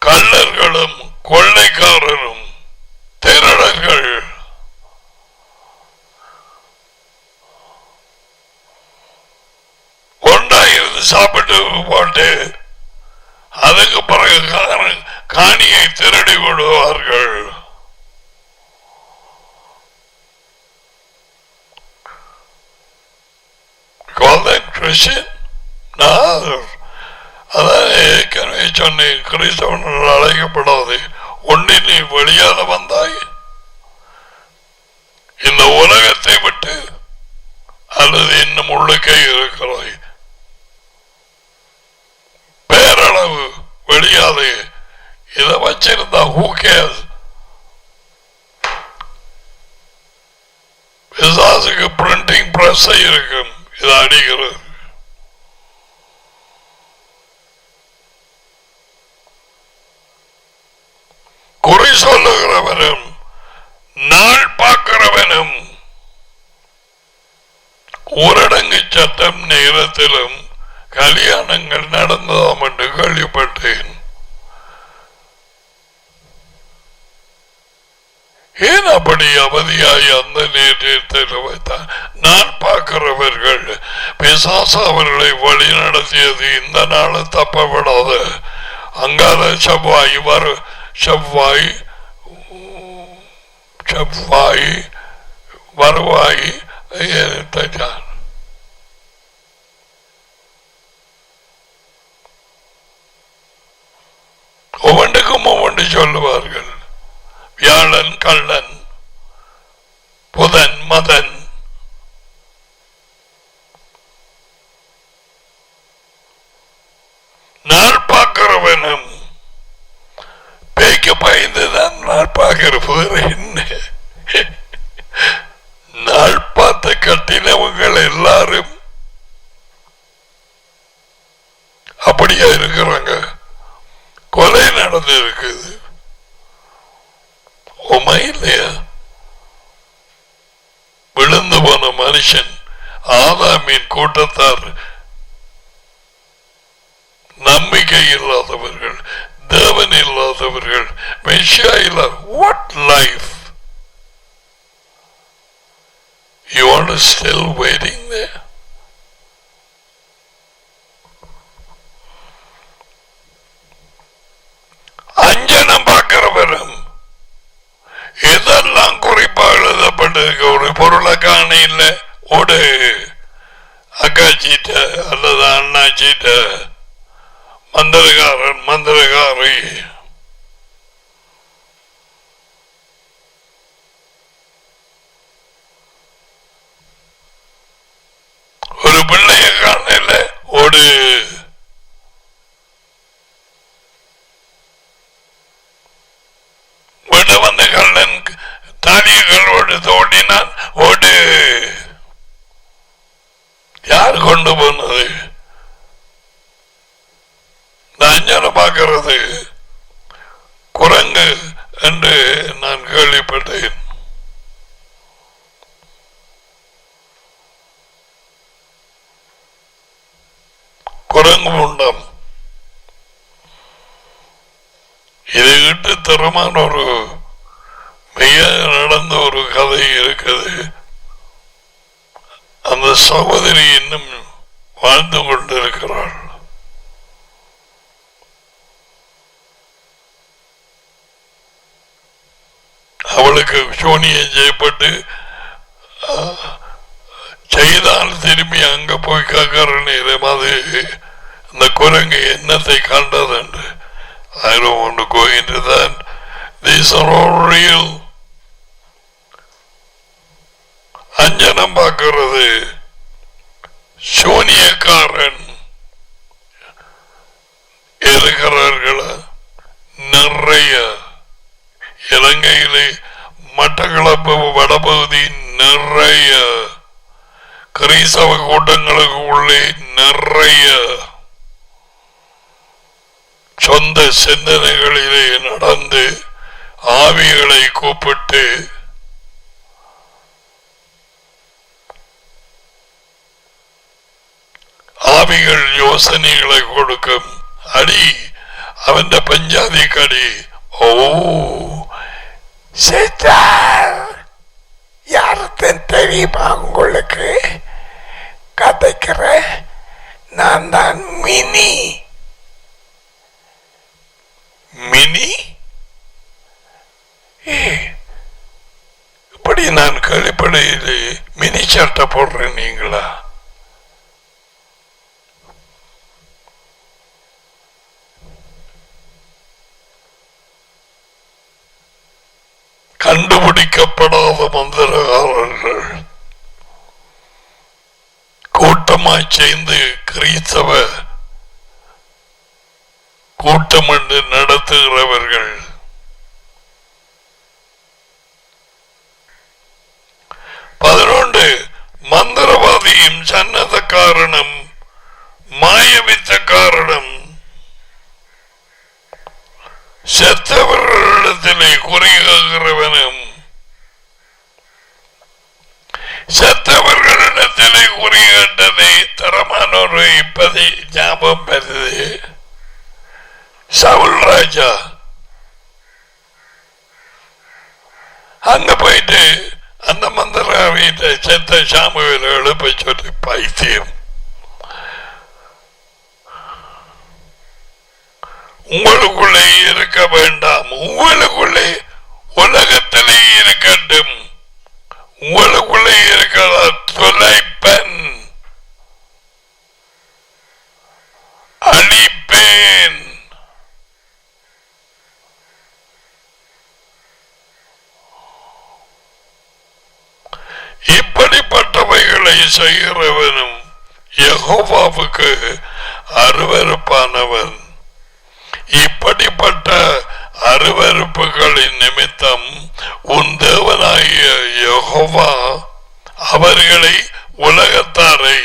கள்ளர்களும் கொள்ளைக்காரரும் திருடர்கள். ஒன்றாயிருந்து சாப்பிட்டு போட்டு அதுக்கு பிறகு காணியை திருடி விடுவார்கள். அதான் ஏற்கனவே சொன்னேன், கிறிஸ்தவர்கள் அழைக்கப்படாது. ஒன்றில் நீ வெளியாக வந்தாய், இந்த உலகத்தை விட்டு, அல்லது இன்னும் உள்ளுக்கே இருக்கிறாய். பேரளவு வெளியாது. இதை வச்சிருந்தா who cares? பிசாசுக்கு பிரிண்டிங் பிரஸ் இருக்கும், இதை அடிக்கிறது. குறி சொல்லுகிறவனும் நாள் பார்க்கிறவனும் ஊரடங்கு சட்டம் நேரத்திலும் கல்யாணங்கள் நடந்ததாம் என்று கேள்விப்பட்டேன். ஏன் அப்படி அவதியாய் அந்த நேரத்தில் வைத்தார்? நான் பார்க்கிறவர்கள் பிசாசு அவர்களை வழி நடத்தியது. இந்த நாள் தப்பப்படாத அங்கால செவ்வாய் வருவாய் ஒவ்வொன்றுக்கும் ஒவ்வொன்று சொல்லுவார்கள். வியாழன் கள்ளன், புதன் மதன், நாள் பார்க்கிறவனும் பேய்க்கு பயந்துதான் நாள் பார்க்கிற என்ன நாள் பார்த்து கட்டினவங்கள் எல்லாரும் அப்படியா இருக்கிறாங்க. கொலை நடந்து இருக்குது. இல்லையா? விழுந்து போன மனுஷன் ஆதாமின் கூட்டத்தார் நம்பிக்கை இல்லாதவர்கள், தேவன் இல்லாதவர்கள், மெஷியா இல்ல. What life? You are still waiting there? அஞ்சனம் பார்க்கிறவரும் இதெல்லாம் குறிப்பா எழுதப்பட்டிருக்க ஒரு பொருளை காண இல்லை. ஓடு அக்காச்சிட்ட அல்லது அண்ணாச்சிட்ட, மந்திரகாரன் மந்திரகாரி, கள்ளன் தானியங்களோடு தோண்டினான். ஓடு. யார் கொண்டு போனது? நான் பார்க்கிறது குரங்கு என்று நான் கேள்விப்பட்டேன். குரங்கு முண்டம். இதை விட்டு தரமான ஒரு மிக நடந்த ஒரு கதை இருக்குது. அந்த சகோதரி இன்னும் வாழ்ந்து கொண்டிருக்கிறாள். அவளுக்கு சோனியம் செய்யப்பட்டு செய்தால் திரும்பி அங்க போய் கேட்கறேன். இதே மாதிரி அந்த குரங்கு என்னத்தை கண்டது என்று. I don't want to go into that. These are all real. அஞ்சனம் பார்க்கிறது சோனியக்காரன் இருக்கிறார்கள் நிறைய. இலங்கையிலே மட்டக்களப்பு வடபகுதி நிறைய கிறிஸ்தவ கூட்டங்களுக்கு உள்ளே நிறைய சொந்த சிந்தனைகளிலே நடந்து ஆவிகளை கூப்பிட்டு ஆவிகள் யோசனைகளை கொடுக்கும். அடி அவன் பஞ்சாதிக்கு அடி. ஓ யாருக்கும் தெரியுமா உங்களுக்கு? கதைக்கிற நான் தான் மினி. மினி இப்படி நான் கேள்விப்படையிலே மினி சட்டை போடுறேன். நீங்களா? கண்டுபிடிக்கப்படாத மந்திரகாரர்கள் கூட்டமாய் சேர்ந்து கிறிஸ்தவ கூட்டம் என்று நடத்துகிறவர்கள். மந்திரவாதியும் சன்னத காரணம் மாயவித்த காரணம் செத்தவர்களிடத்திலே குறியாகிறவனும் செத்தவர்களிடத்திலே குறியிட்டதை தரமான ஒரு இப்பதை ஞாபகம் பெறுது. சவுல் ராஜா அங்க போயிட்டு அந்த மந்திரவாதியை செத்த சாமுவேலை எழுப்ப சொல்லி பைத்தியம். உங்களுக்குள்ளே இருக்க வேண்டாம், உங்களுக்குள்ளே உலகத்திலே இருக்கட்டும். உங்களுக்குள்ளே இருக்கிற தொலைப்பன் அழிப்பேன். இப்படிப்பட்டவைகளை செய்கிறவனும் யெகோவாவுக்கு அருவருப்பானவன். இப்படிப்பட்ட அருவருப்புகளின் நிமித்தம் உன் தேவனாகிய யெகோவா அவர்களை உலகத்தாரை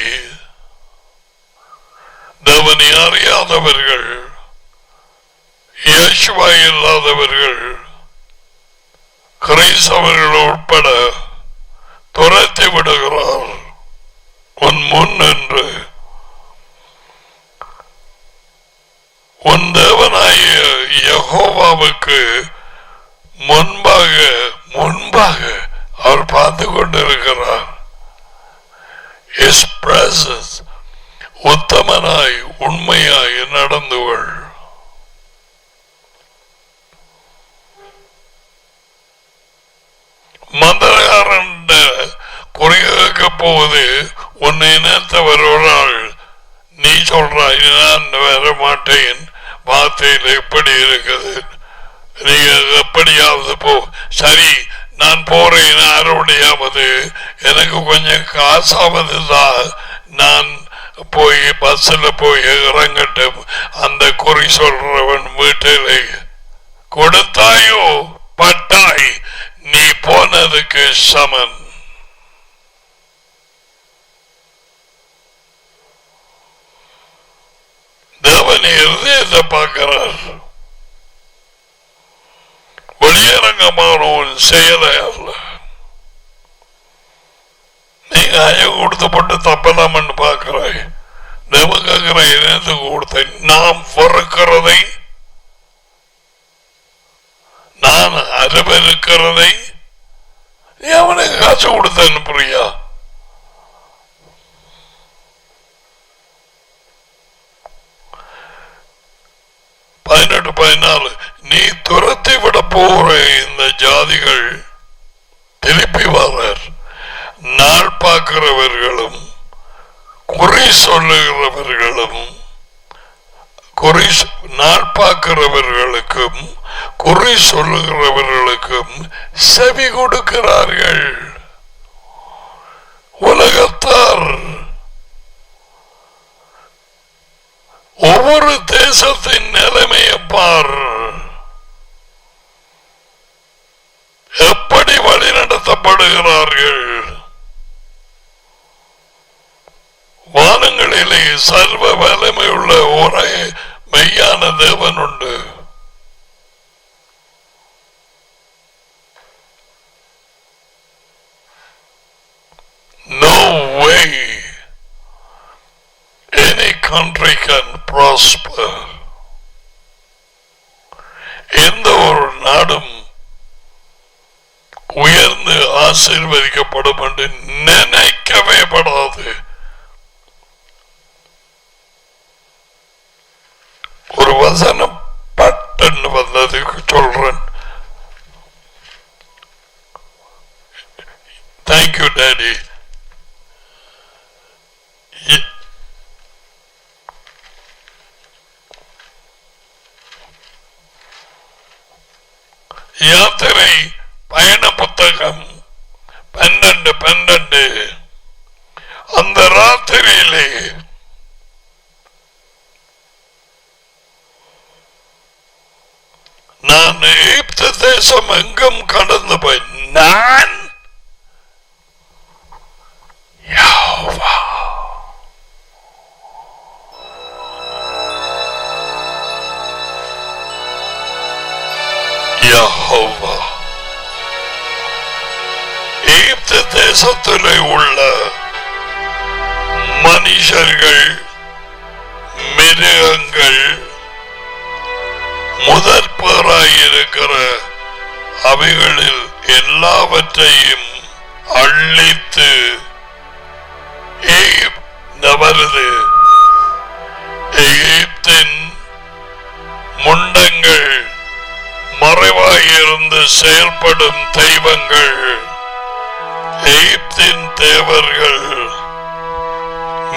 தேவனை அறியாதவர்கள் இயேசுவா இல்லாதவர்கள் கிறிஸ்தவர்கள் உட்பட துரத்தி விடுகிறார் உன் முன் என்று. உன் தேவனாகிய யெகோவாவுக்கு முன்பாக அவர் பார்த்து கொண்டிருக்கிறார். His presence உத்தமனாய் உண்மையாய் நடந்து கொள். மந்திரகாரன் குறிக்க போவது உன்னை நேர்த்தவர் ஒரு ஆள். நீ சொல்றாய் நான் வர மாட்டேன், வார்த்தையில் எப்படி இருக்குது, நீ எப்படியாவது போ. சரி நான் போறேன், யாரோடையாவது எனக்கு கொஞ்சம் காசாவது தான், நான் போய் பஸ்ல போய் இறங்கட்டும். அந்த குறி சொல்றவன் வீட்டிலே கொடுத்தாயோ பட்டா வழியாய் நீ போனதுக்கு சமன். தேவன் இருதயத்தை பார்க்கிறார், வெளியரங்கமான ஒரு செயலை அல்ல. நீங்க ஐயம் கொடுத்து போட்டு தப்பலாமன்னு பார்க்கிறாய். தேவன் கேட்கிற இனத்துக்கு கொடுத்த நாம் பொறுக்கிறதை, நான் அனுபவிக்கிறதை அவனுக்கு காசு கொடுத்த அனுப்புறியா? பதினெட்டு 14 நீ துரத்தி விட போற இந்த ஜாதிகள் திருப்பி வரார். நாள் பார்க்கிறவர்களும் குறி சொல்லுகிறவர்களும் நாள் பார்க்கிறவர்களுக்கும் குறி சொல்லுகிறவர்களுக்கும் செவி கொடுக்கிறார்கள். உலகத்தார் ஒவ்வொரு தேசத்தின் நிலைமையை பார், எப்படி வழிநடத்தப்படுகிறார்கள். வானங்களிலே சர்வ வலிமையுள்ள ஒரே மெய்யான தேவன் உண்டு. No way any country can prosper. எந்த ஒரு நாடும் உயர்ந்து ஆசீர்வதிக்கப்படும் என்று நினைக்கவே படாது. ஒரு வசனம் பட்டன் வந்ததுக்கு சொல்றேன். Thank you daddy. யாத்திரை பயண புத்தகம் 12 அந்த ராத்திரியிலே நான் எகிப்து தேசம் எங்கும் கடந்து போய் நான் யெகோவா எகிப்து தேசத்திலே உள்ள மனுஷர்கள், மிருகங்கள், முதற்பேராயிருக்கிற அவைகளில் எல்லாவற்றையும் அழித்து வருது. எகிப்தின் முண்டங்கள், மறைவாயிருந்து செயல்படும் தெய்வங்கள், எகிப்தின் தேவர்கள்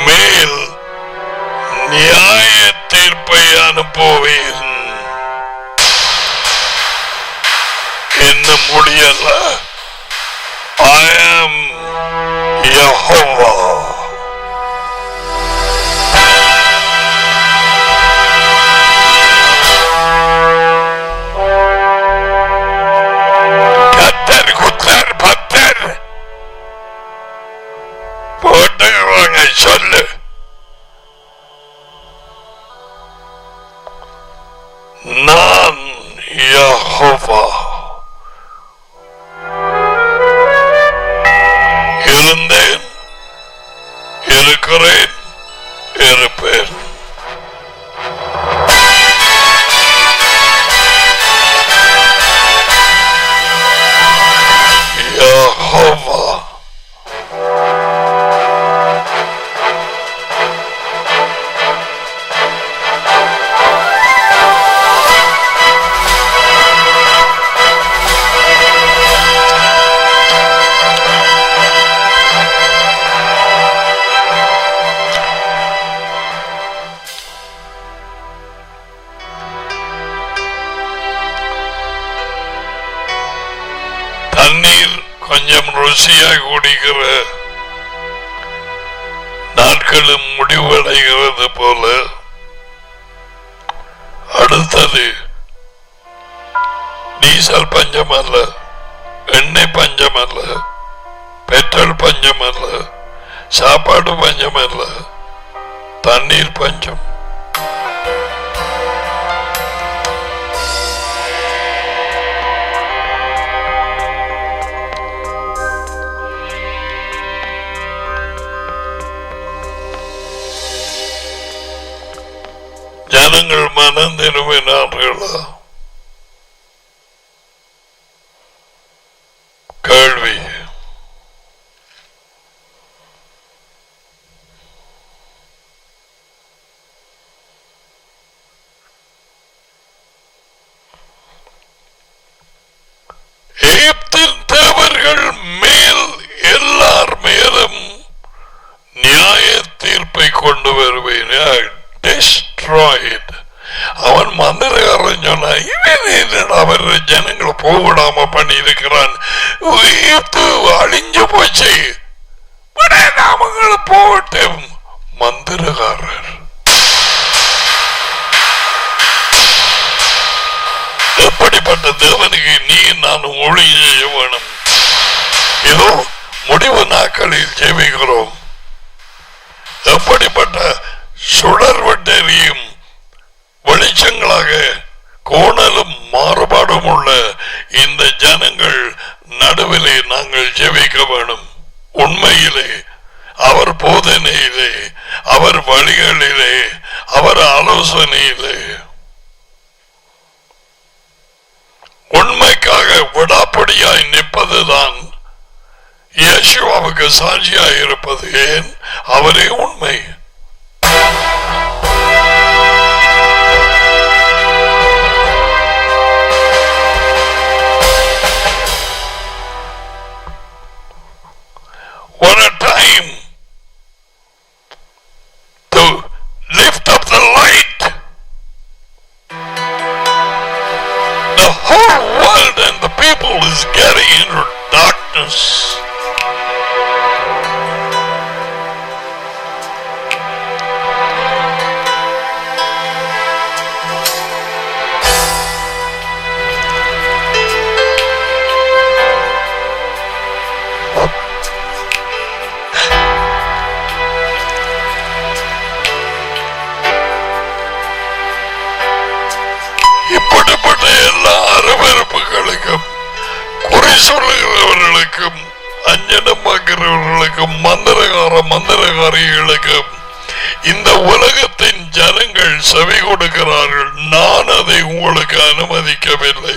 மேல் நியாய தீர்ப்பை அனுப்புவேன். என்ன முடியல. I am Yehovah. கத்தர் குத்தர் பத்தர் போட்டுவாங்க சொல்லு. நான் யெகோவா இருந்தேன், இருக்கிறேன், இருப்பேன். யெகோவா தண்ணீர் கொஞ்சம் ருசியாக குடிக்கிற நாட்களும் முடிவடைகிறது போல அடுத்தது நீ டீசல் பஞ்சம் அல்ல, எண்ணெய் பஞ்சம் அல்ல, பெட்ரோல் பஞ்சம் அல்ல, சாப்பாடு பஞ்சம் அல்ல, தண்ணீர் பஞ்சம். ஜனங்கள் மனம் திரும்பினார்களா? கேள்வி. எகிப்தின் தேவர்கள் மேல் எல்லார் மேலும் நியாய தீர்ப்பை கொண்டு வருவேன். அவன் மந்திரக்காரன் சொன்ன, அவர் ஜனங்களை போவிடாம பண்ணி இருக்கிறான், அழிஞ்சு போச்சு, நாமங்களை போகட்டும். மந்திரக்காரர் எப்படிப்பட்ட தேவனுக்கு நீ நான் ஒளி செய்ய வேணும்? ஏதோ முடிவு நாட்களில் ஜெபிக்கிறோம். எப்படிப்பட்ட சுடர்வெட்டெறியும் வெளிச்சங்களாக கோணலும் மாறுபாடும் உள்ள இந்த ஜனங்கள் நடுவிலே நாங்கள் ஜெபிக்க வேணும். உண்மையிலே அவர் போதனையிலே, அவர் வழிகளிலே, அவர் ஆலோசனையிலே உண்மைக்காக விடாப்படியாய் நிற்பதுதான் இயேசுவுக்கு சாட்சியாய் இருப்பது. ஏன்? அவரே உண்மை. What a time to lift up the light. The whole world and the people is getting into darkness. இப்படிப்பட்ட எல்லா அருவருப்புகளுக்கும், குறை சொல்லுகிறவர்களுக்கும், அஞ்சனமாக்குறவர்களுக்கும், மந்திரகாரிகளுக்கும் இந்த உலகத்தின் ஜனங்கள் செவி கொடுக்கிறார்கள். நான் அதை உங்களுக்கு அனுமதிக்கவில்லை.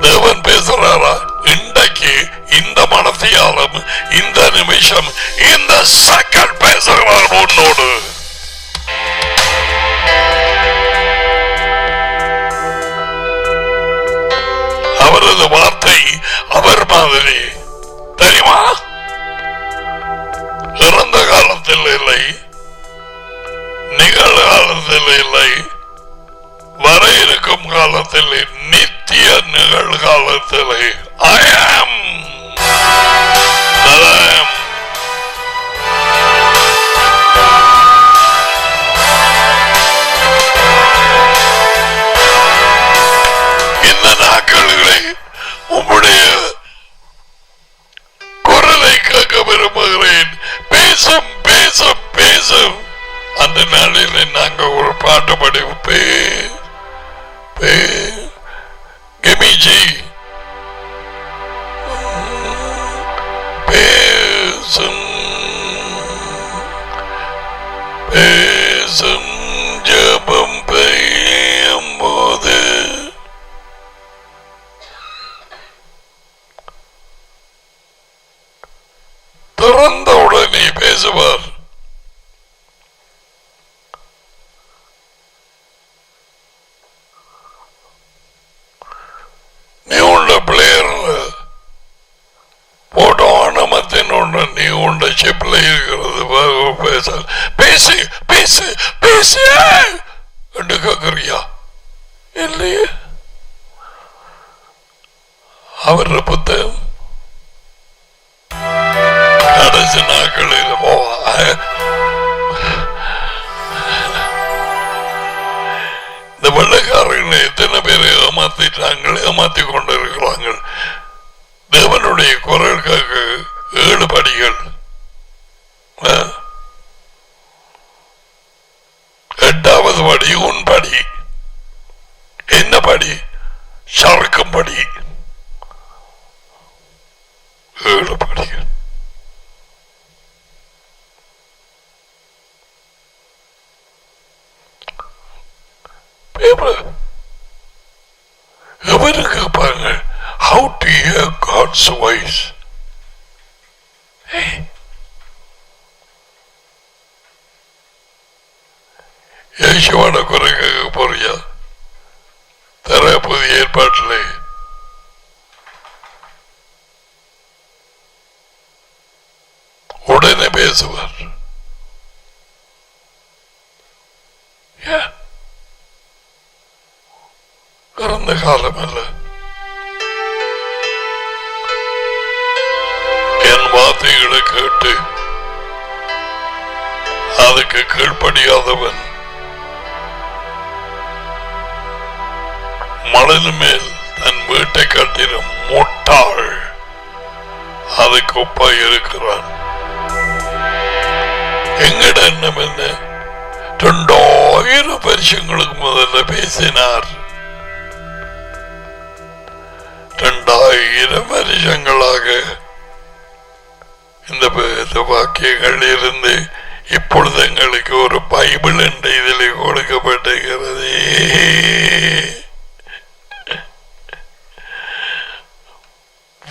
தேவன் பேசுறாரா? இன்றைக்கு இந்த மனத்தியாலும் இந்த நிமிஷம் இந்த செகண்ட் பேசுகிறார் உன்னோடு. அவரது வார்த்தை அவர் மாதிரி தெரியுமா? இறந்த காலத்தில் இல்லை, நிகழ்காலத்தில் இல்லை, வர இருக்கும் காலத்தில், நித்திய நிகழ்காலத்தில் I am that I am. இந்த நாட்களிலே உம்முடைய குரலை கேட்க விரும்புகிறேன். பேசும் பேசும் பேசும். அந்த நாளில் நாங்கள் ஒரு பாட்டு படிப்பேன். கெமிஜி பேசும் பேசும் ஜபம் பெய்யும் போது திறந்த உடனே பேசுவார். நீ உண்ட பிளேயர்ல போட்டோ ஆனமத்தின் ஒன்று நீ உண்ட சிப்ல இருக்கிறது பேச பேசு பேசு பேசு என்று கேட்கறியா? இல்லையே. அவர புத்தகம் கடைசி நாட்களில் வெள்ளைக்காரர்களை எத்தனை பேரை ஏமாத்திட்டாங்க, ஏமாத்தி கொண்டிருக்கிறாங்க. தேவனுடைய குரலுக்காக 7 படிகள். 8வது படி உன் படி. என்ன படி? சறுக்கும் படி. 7 படிகள். எவரு கேட்பாங்க how to hear God's voice? இயேசுவோட குரல் கேட்க போறியா? தர புதிய ஏற்பாட்டில் உடனே பேசுவார். கடந்த காலம் அல்ல. என் வார்த்தைகளை கேட்டு அதுக்கு கீழ்ப்படியாதவன் மணல் மேல் தன் வீட்டை கட்டின முட்டாள் அதுக்கு ஒப்பாய் இருக்கிறான். எங்கட எண்ணம் என்ன? 2000 வருஷங்களுக்கு முதல்ல பேசினார். 2000 வருஷங்களாக இந்த வாக்கியங்கள் இருந்து இப்பொழுது எங்களுக்கு ஒரு பைபிள் என்ற இதில் கொடுக்கப்பட்டிருக்கிறது.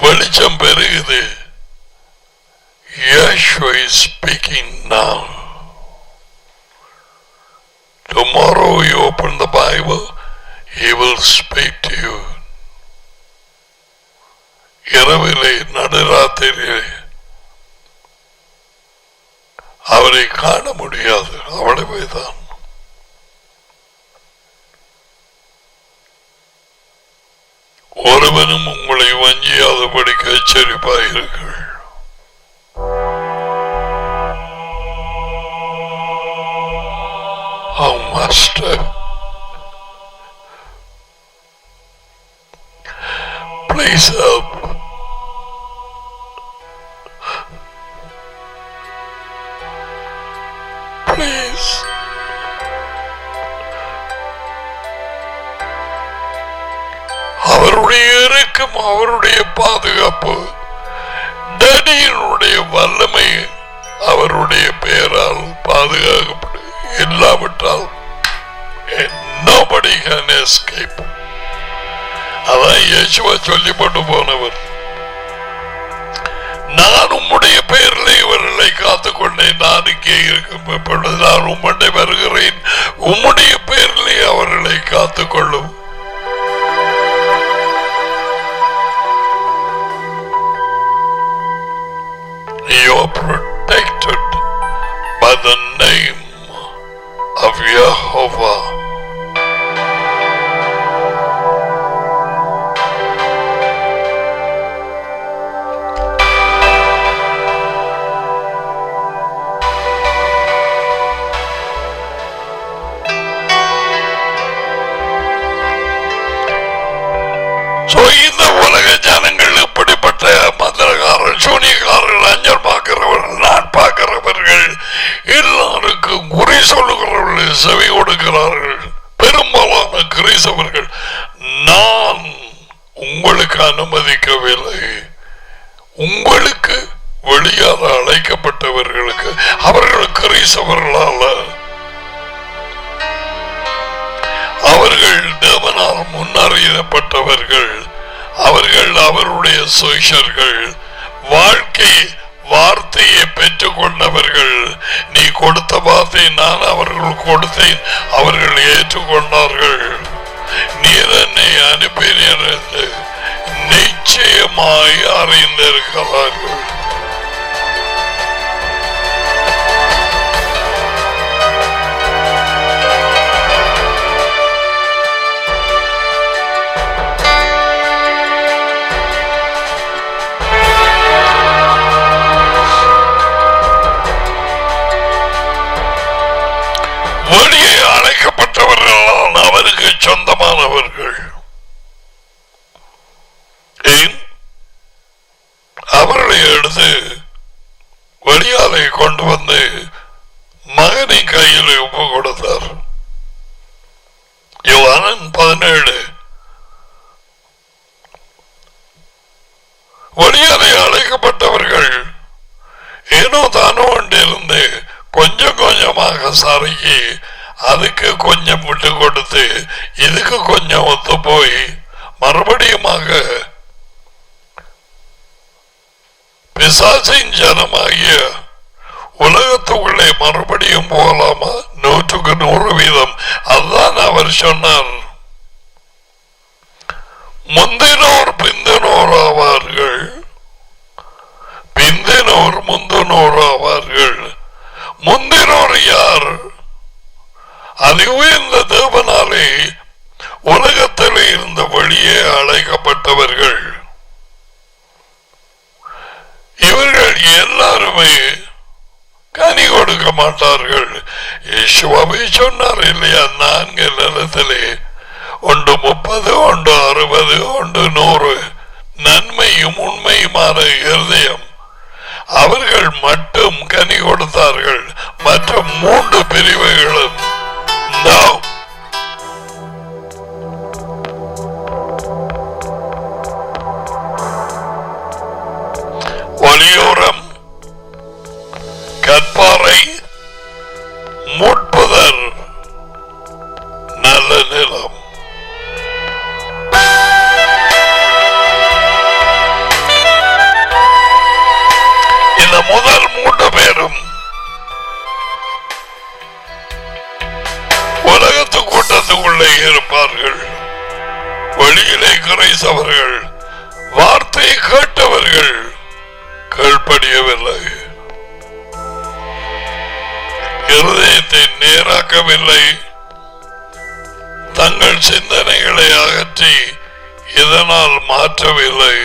வெளிச்சம் பெருகுது. Yeshua is speaking now. Tomorrow you open the Bible, he will speak to you. இரவிலே நடுராத்திரியிலே அவரை காண முடியாது. அவ்வளவுதான். ஒருவனும் உங்களை வஞ்சியாதபடிக்கு எச்சரிப்பாயிருங்கள். Oh Master, please help. Please. அவருடைய இறக்கம், அவருடைய பாதுகாப்பு, டேடியினுடைய வல்லமை அவருடைய பெயரால் பாதுகாக்கப்படும். இல்லாவிட்டால் nobody can escape. அதான் இயேசுவா சொல்லி போட்டு போனவர். நான் உம்முடைய பெயரில் இவர்களை காத்துக்கொண்டேன். நான் இங்கே இருக்கும் நான் உம்மண்டை வருகிறேன். உம்முடைய பெயரிலே அவர்களை காத்துக்கொள்ளும். You are protected by the name of Jehovah. இந்த உலக ஜனங்கள் இப்படிப்பட்ட மந்திரக்காரர்கள், சூனியக்காரர்கள், அஞ்சல் பார்க்கிறவர்கள், நான் பார்க்கிறவர்கள், எல்லாருக்கும் குறி சொல்லுகிறவர்கள் செவி கொடுக்கிறார்கள். பெரும்பாலான கிறிஸ்தவர்கள் நான் உங்களுக்கு அனுமதிக்கவில்லை. உங்களுக்கு வெளியாக அழைக்கப்பட்டவர்களுக்கு, அவர்கள் கிறிஸ்தவர்களால, அவர்கள் தேவனால் முன்னறியப்பட்டவர்கள், அவர்கள் அவருடைய சுயர்கள், வாழ்க்கை வார்த்தையை பெற்றுக் கொண்டவர்கள். நீ கொடுத்த வார்த்தை நான் அவர்கள் கொடுத்தேன், அவர்கள் ஏற்றுக்கொண்டார்கள். நீர் என்னை அனுப்பினீர் என்று நிச்சயமாய் அறிந்திருக்கிறார்கள். அவருக்கு சொந்தமானவர்கள். ஏன் அவர்களை எடுத்து வெளியாலை கொண்டு வந்து மகனின் கையில் ஒப்பு கொடுத்தார். யோவான் 17 வெளியாலை அழைக்கப்பட்டவர்கள் ஏனோ தானோ ஒன்றிலிருந்து கொஞ்சம் கொஞ்சமாக சறுக்கி அதுக்கு கொஞ்சம் விட்டு கொடுத்து இதுக்கு கொஞ்சம் ஒத்து போய் மறுபடியுமாக பிசாசின் ஜனமாகிய உலகத்துக்குள்ளே மறுபடியும் போகலாமா? 100% அதுதான் அவர் சொன்னார். முந்தினோர் பிந்தினோர் ஆவார்கள், பிந்தினோர் முந்தினோர் ஆவார்கள். முந்தினோர் யார்? அது உயர்ந்த தேவனாலே உலகத்தில் இருந்த வழியே அழைக்கப்பட்டவர்கள். இவர்கள் எல்லாருமே கனி கொடுக்க மாட்டார்கள். இயேசுவே சொன்னார் இல்லையா, 4 நிலத்திலே ஒன்று 30, ஒன்று 60, ஒன்று 100 நன்மையும் உண்மையுமான இருதயம். அவர்கள் மட்டும் கனி கொடுத்தார்கள். மற்ற 3 பிரிவுகளும் ஒலியோரம், கற்பாறை, முட்புதர், நல்ல நிலம். இந்த முதல் 3 பேரும் உலகத்து கூட்டத்துக்குள்ளே இருப்பார்கள். வெளியிலே கிரைசவர்கள், வார்த்தையை கேட்டவர்கள் கீழ்ப்படியவில்லை, இருதயத்தை நேராக்கவில்லை, தங்கள் சிந்தனைகளை அகற்றி இதனால் மாற்றவில்லை.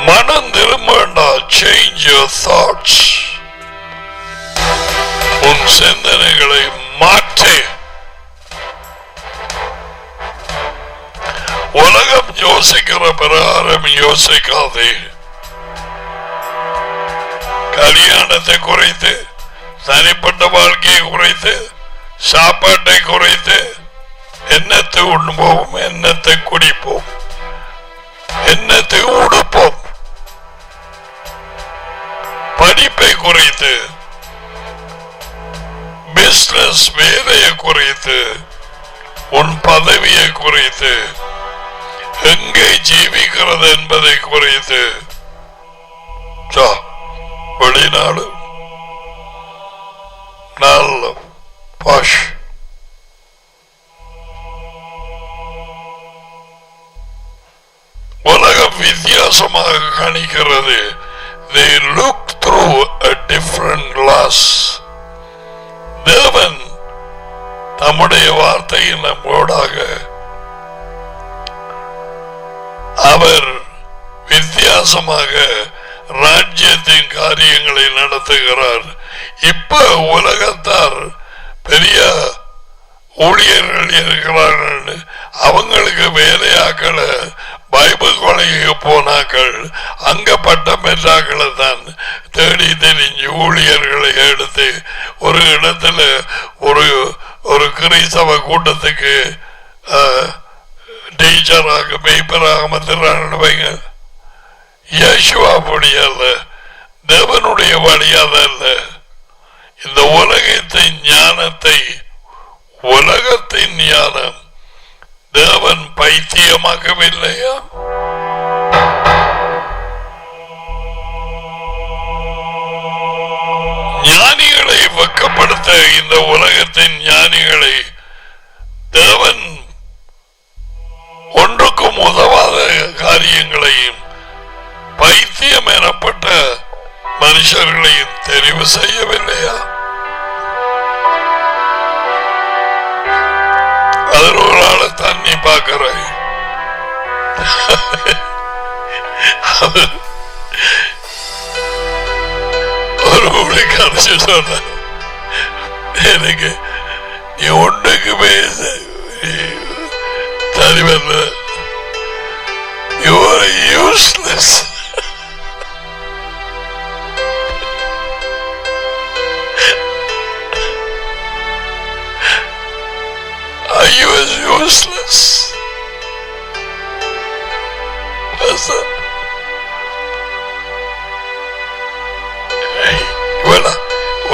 மனம் திரும்ப, சேஞ்ச் யுவர் தாட்ஸ், உன் சிந்தனைகளை மாற்றி. உலகம் யோசிக்கிற பிரகாரம் யோசிக்காதே. கல்யாணத்தை குறைத்து, தனிப்பட்ட வாழ்க்கையை குறைத்து, சாப்பாட்டை குறைத்து, எண்ணத்தை உண்போம், எண்ணத்தை குடிப்போம், எண்ணத்தை உடுப்போம், படிப்பை குறைத்து, பிசினஸ் வேலையை குறைத்து, உன் பதவியை குறைத்து, எங்கே ஜீவிக்கிறது என்பதை குறைத்து வெளிநாடு நல்ல பாஷ். உலகம் வித்தியாசமாக கணிக்கிறது. They look through a different glass. தேவன் தம்முடைய வார்த்தையின் நம்மோடாக அவர் வித்தியாசமாக ராஜ்யத்தின் காரியங்களை நடத்துகிறார். இப்ப உலகத்தார் பெரிய ஊழியர்கள் இருக்கிறார்கள், அவங்களுக்கு வேலையாக்கள் பைபிள் கொலைக்கு போனாக்கள், அங்க பட்டம் பெற்றாக்களை தான் தேடி தெரிஞ்சு ஊழியர்களை எடுத்து ஒரு இடத்துல ஒரு கிறிஸ்தவ கூட்டத்துக்கு டீச்சராக பேப்பராக மந்திராங்க. இயேசுவா அப்படியல்ல, தேவனுடைய வழியால் அல்ல. இந்த உலகத்தின் ஞானத்தை, உலகத்தின் ஞானம் தேவன் பைத்தியமாக்கவில்லையா? ஞானிகளை வெட்கப்படுத்த இந்த உலகத்தின் ஞானிகளை தேவன் ஒன்றுக்கும் உதவாத காரியங்களையும் பைத்தியம் எனப்பட்ட மனுஷர்களையும் தெரிவு செய்யவில்லையா? அதில் ஒரு ஆளை தண்ணி பார்க்கிறாய், ஒரு ஊழி கரைச்சி சொன்ன எனக்கு நீ ஒன்று ஒன்றுக்குமே தனிவல்ல. You are useless. Are you as useless? Pastor.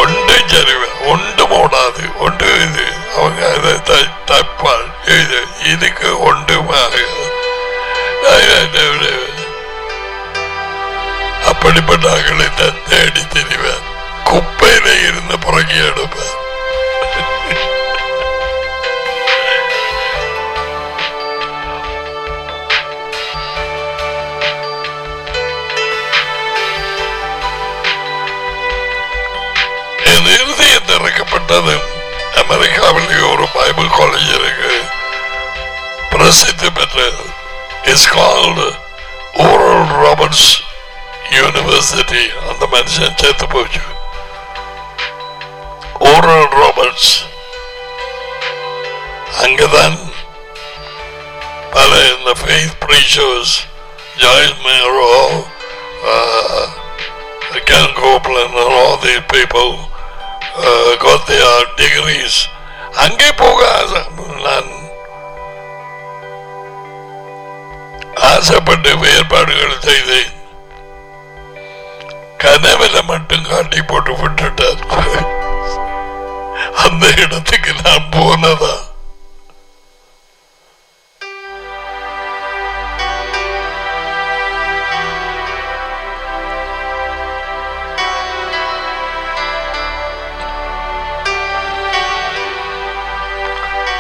ஒன்று சரிவு ஒன்று மூடாது ஒன்று இது அவங்க அதை தப்பால் இதுக்கு ஒன்றுமாக அப்படிப்பட்ட ஆக்களை தேடி தெரிவார். குப்பையில இருந்து புறக்கி எடுப்பார். திறக்கப்பட்டது. அமெரிக்காவில் ஒரு பைபிள் காலேஜ் இருக்கு, பிரசித்தி பெற்றது. It's called Oral Roberts University. அந்த மனுஷன் சேர்த்து போச்சு. ஓரல் ராபர்ட்ஸ் அங்கதான் பல இந்த faith preachers, Joyce Meyer, Ken Copeland and all these people got their degrees. அங்கே போக நான் ஆசைப்பட்டு ஏற்பாடுகள் செய்தேன். கனவுல மட்டும் காட்டி போட்டு விட்டுட்டார். அந்த இடத்துக்கு நான் போனதா?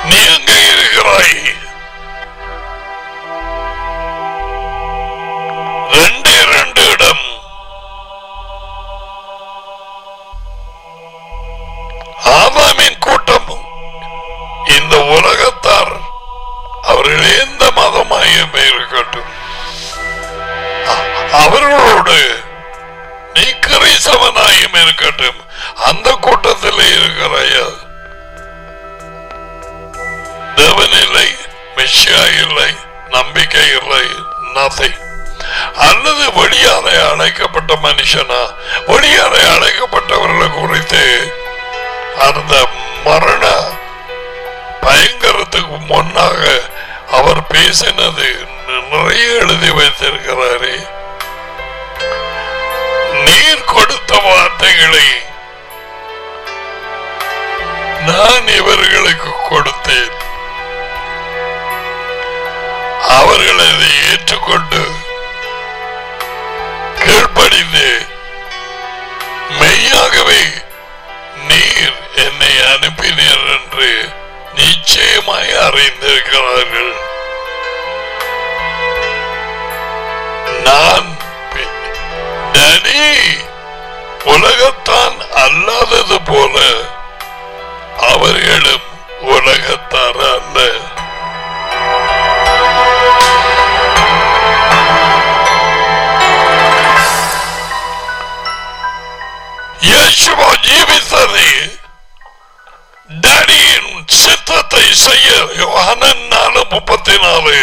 நீ எங்கே இருக்கிறாய்? 2 இடம். ஆதாமின் கூட்டம் இந்த உலகத்தார், அவர்கள் எந்த மதமாயுமே இருக்கட்டும், அவர்களோடு நீ கிறிஸ்தவனாயும் இருக்கட்டும், அந்த கூட்டத்தில் இருக்கிறாயா? தேவன் இல்லை, மெஷியா இல்லை, நம்பிக்கை இல்லை, nothing. அல்லது வெளியாரை அழைக்கப்பட்ட மனுஷனா? வெளியாரை அழைக்கப்பட்டவர்களை குறித்து அந்த மரண பயங்கரத்துக்கு முன்னாக அவர் பேசினது நிறைய எழுதி வைத்திருக்கிறாரே. நீர் கொடுத்த வார்த்தைகளை நான் இவர்களுக்கு கொடுத்தேன், அவர்கள் அதை ஏற்றுக்கொண்டு கீழ்ப்படிந்து மெய்யாகவே நீர் என்னை அனுப்பினீர் என்று நிச்சயமாய் அறிந்திருக்கிறார்கள். நான் உலகத்தான் அல்லாதது போல அவர்களும் உலகத்தார் அல்ல. இயேசுவா ஜீவித்தது டேடியின் சித்தத்தை செய்ய. யோவான் 4:34.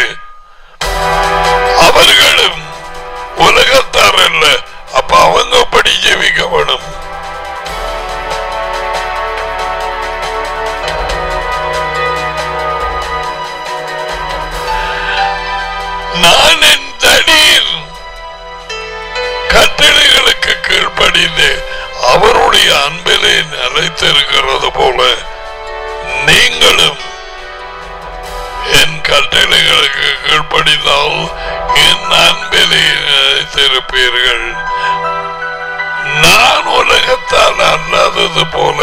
அவர்களும் உலகத்தார் அல்ல. அப்ப அவங்க படி ஜீவிக்க வேணும். நான் என் தடியின் கட்டளைகளுக்கு கீழ்ப்படிந்து அவருடைய அன்பிலே நிலைத்திருக்கிறது போல நீங்களும் என் கட்டளைகளுக்கு கீழ்ப்படிந்தால் என் அன்பிலே நிலைத்திருப்பீர்கள். நான் உலகத்தால் அல்லாதது போல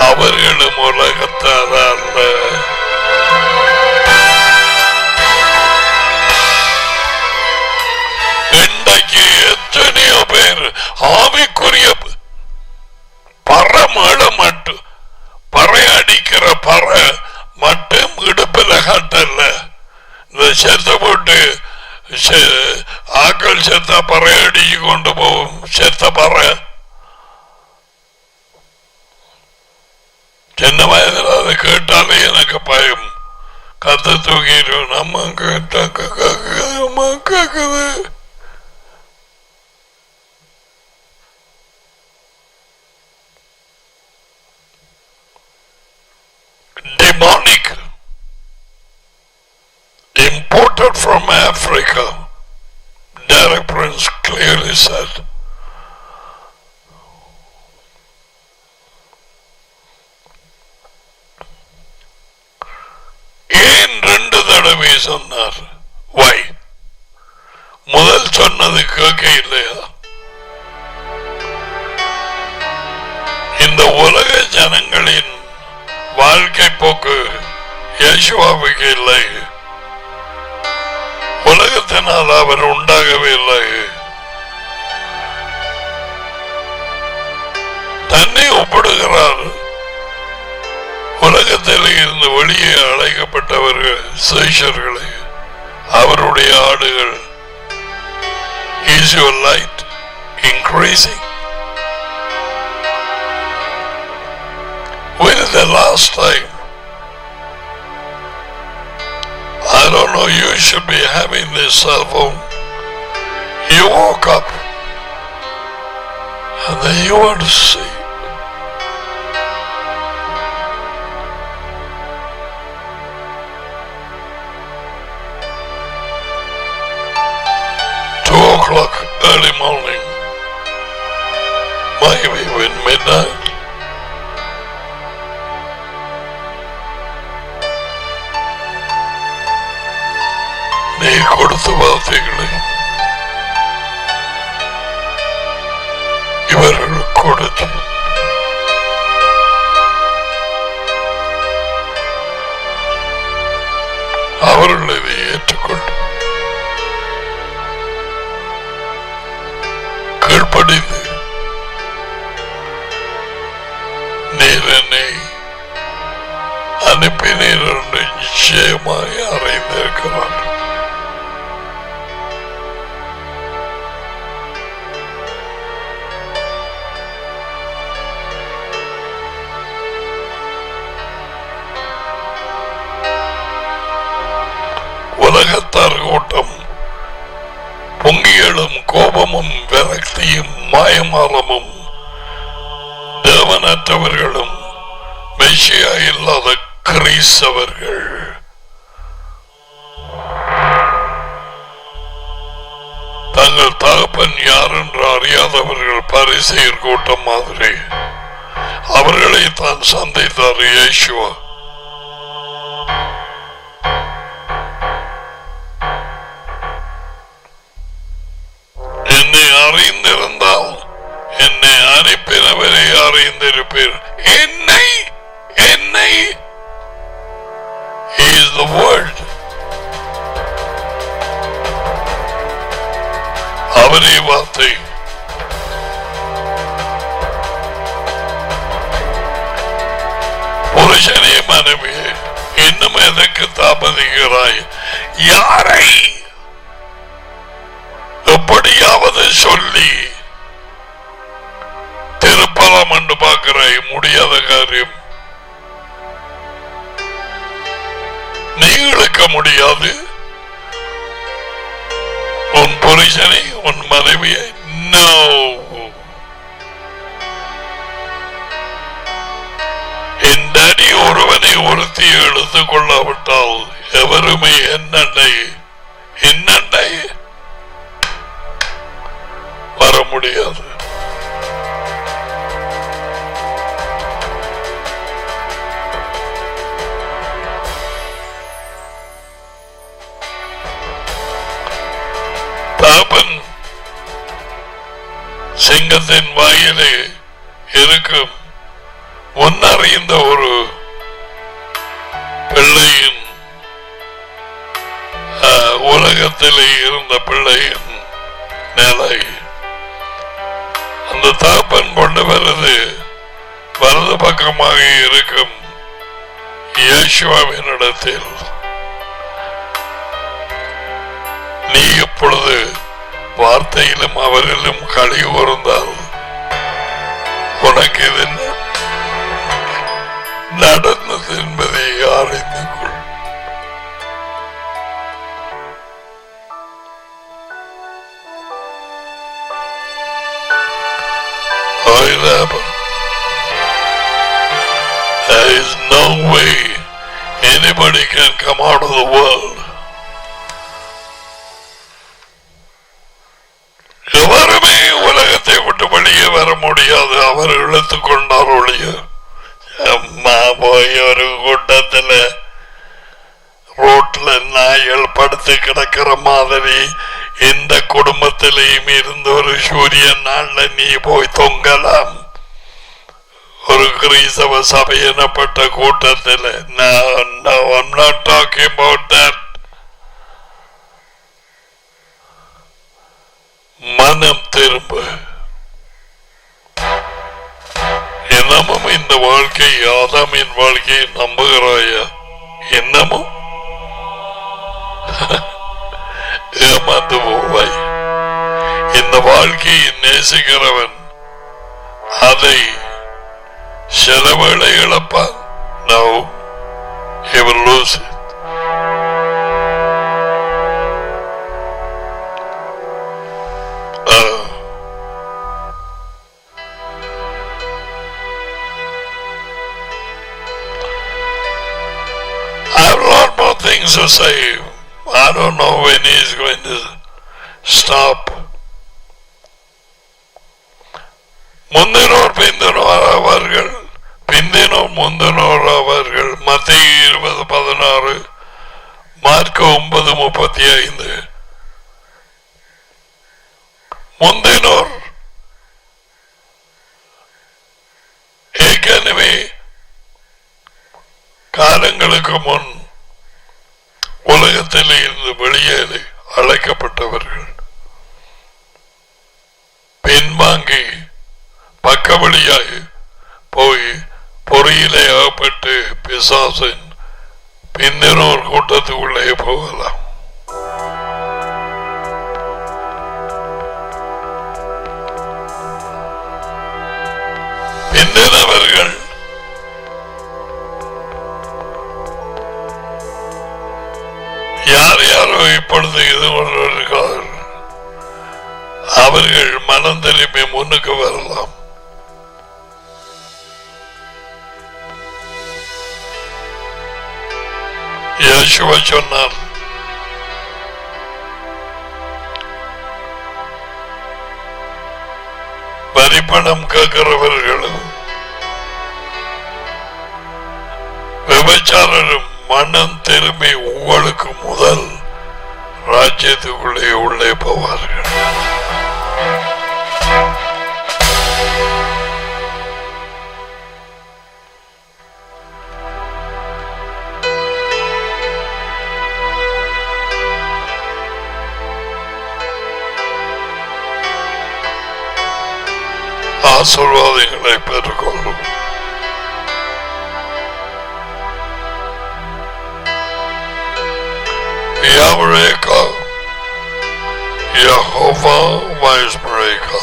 அவர்களும் உலகத்தால் அல்ல. இன்றைக்கு எத்தனையோ பேர் ஆவிக்குரிய பறமேள மட்டும் பறையடிக்கிற பற மட்டும் இடுப்பில் கட்டல. இந்த செத்த போட்டு ஆக்கள் செத்த பறையடிச்சு கொண்டு போகும். செத்த பற சின்ன வயதில் அதை கேட்டாலே எனக்கு பயம். கத்த தூக்கிடுவேன். அம்மா கேட்டாக்க கேக்குது, அம்மா கேக்குது. Demonic, imported from Africa. Derek Prince clearly said. ஏன் 2 தடவை சொன்னார்? Why? முதல் சொன்னது கேட்க இல்லையா? இந்த உலக ஜனங்களின் வாழ்க்கை போக்கு இயேசுவுக்கு இல்லை. உலகத்தினால் அவர் உண்டாகவே இல்லை. தன்னை ஒப்பிடுகிறார். உலகத்தில் இருந்து வெளியே அழைக்கப்பட்டவர்கள் சீஷர்களை, அவருடைய ஆடுகள். Is your light increasing? When is the last time? I don't know, you should be having this cell phone. You woke up and then you want to see. Early morning, maybe when midnight. நீ கொடுத்த வார்த்தைகளை இவர்கள் கொடுத்து அவர்கள் இதை ஏற்றுக்கொண்டு கீழ்ப்படிந்து நீர் என்னை அனுப்பினீர் என்று நிச்சயமாய் அறிந்திருக்கிறார். உலகத்தார் கூட்டம் பொங்கியலும் கோபமும் விரக்தியும் மாயமாலமும் தேவனற்றவர்களும் மெஷியா இல்லாத கிறிஸ்தவர்கள் தங்கள் தகப்பன் யார் என்று அறியாதவர்கள் பரிசேயர் கூட்டம் மாதிரி அவர்களை தான் சந்தித்தார் இயேசுவா. என்னை அறிந்திருந்தால் என்னை அனுப்பினவரை அறிந்திருப்பீர். என்னை என்னை He is the word. அவரே வார்த்தை. புருஷனே மனைவியே இன்னும் எதற்கு தாமதிக்கிறாய்? யாரை எப்படியாவது சொல்லி திருப்பலாம் என்று பார்க்கிறாய். முடியாத காரியம். நீ இழுக்க முடியாது உன் புருஷனை உன் மனைவியை. நோ, என் டாடி ஒருவனை ஒருத்தி எடுத்துக் கொள்ளாவிட்டால் எவருமே என்னண்டை வர முடியாது. தாப்பன் சிங்கத்தின் வாயிலே இருக்கும் முன்னறிந்த ஒரு பிள்ளையின் உலகத்திலே இருந்த பிள்ளையின் நிலை அந்த தாப்பன் கொண்டு வருது வலது பக்கமாக இருக்கும் இயேசுவின் இடத்தில். நீ இப்பொழுது வார்த்தையிலும் அவரிலும் களி கூர்ந்தால் உனக்கு இது நடந்தது என்பதை அறிந்து கொள். There is no way anybody can come out of the world. எவருமே உலகத்தை விட்டு வெளியே வர முடியாது. அவர் இழுத்துக் கொண்டார் ஒழிய. அம்மா போய் ஒரு கூட்டத்தில் ரோட்ல நாய்கள் படுத்து கிடக்கிற மாதிரி எந்த குடும்பத்திலையும் இருந்து ஒரு சூரிய நாள்ல நீ போய் தொங்கலாம். ஒரு கிறிஸ்தவ சபை எனப்பட்ட கூட்டத்தில் I'm not talking about that. மனம் திரும்ப. என்னமும் இந்த வாழ்க்கை ஆதாமின் வாழ்க்கையை நம்புகிறாயா? என்னமும் ஏமாந்து போவாய். இந்த வாழ்க்கையை நேசிக்கிறவன் அதை சில வேளை இழப்பான். No, he will lose it. I have a lot more things to say. I don't know when he is going to stop. முந்தினோர் பிந்தினோர் அவர்கள், பிந்தினோர் முந்தினோர் அவர்கள். மத்தேயு 20:16, மார்க்கு 9:35. முந்தினோர் ஏற்கனவே காலங்களுக்கு முன் உலகத்தில் இருந்து வெளியேறி அழைக்கப்பட்டவர்கள் பின்வாங்கி பக்க வழியாய் போய் பொறியிலே அகப்பட்டு பிசாசின் பிந்தினோர் கூட்டத்துக்குள்ளே போகலாம். பிந்தினவர்கள் யார் யாரோ இப்பொழுது இது கொண்டிருக்கிறார்கள். அவர்கள் மனம் திரும்பி முன்னுக்கு வரலாம். இயேசுவ சொன்னார், வரிப்பணம் கேட்கிறவர்களும் விபச்சாரரும் மனம் திரும்பி உங்களுக்கு முதல் ராஜ்யத்துக்குள்ளே உள்ளே போவார்கள். ஆசீர்வாதங்களை பெற்றுக்கொள்ளும். Yavreka, Yehovah Weisbreka.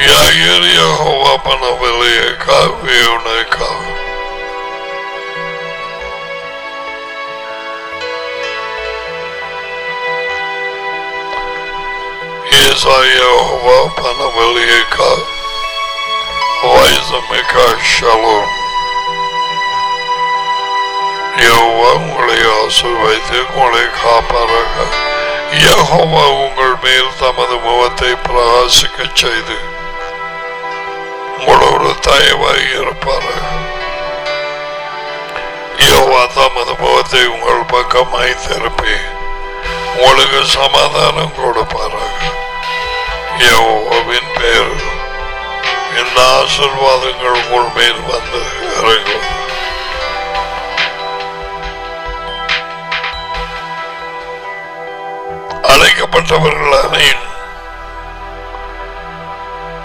Yair Yehovah Panavelieka, Vioneka. Yehovah Panavelieka. Vaizameka Shalom. Jehovah உங்களை ஆசீர்வதித்து உங்களை காப்பாராக. யெகோவா உங்கள் மேல் தமது முகத்தை பிரகாசிக்கச் செய்து உங்களோடு தயவாய் இருப்பாராக. யெகோவா தமது முகத்தை உங்கள் பக்கமாய் திருப்பி உங்களுக்கு சமாதானம் கொடுப்பாராக. யெகோவாவின் பெயரில் இந்த ஆசீர்வாதங்கள் உங்கள் மேல் வந்து இறங்கும். அழைக்கப்பட்டவர்கள் அனைவரும்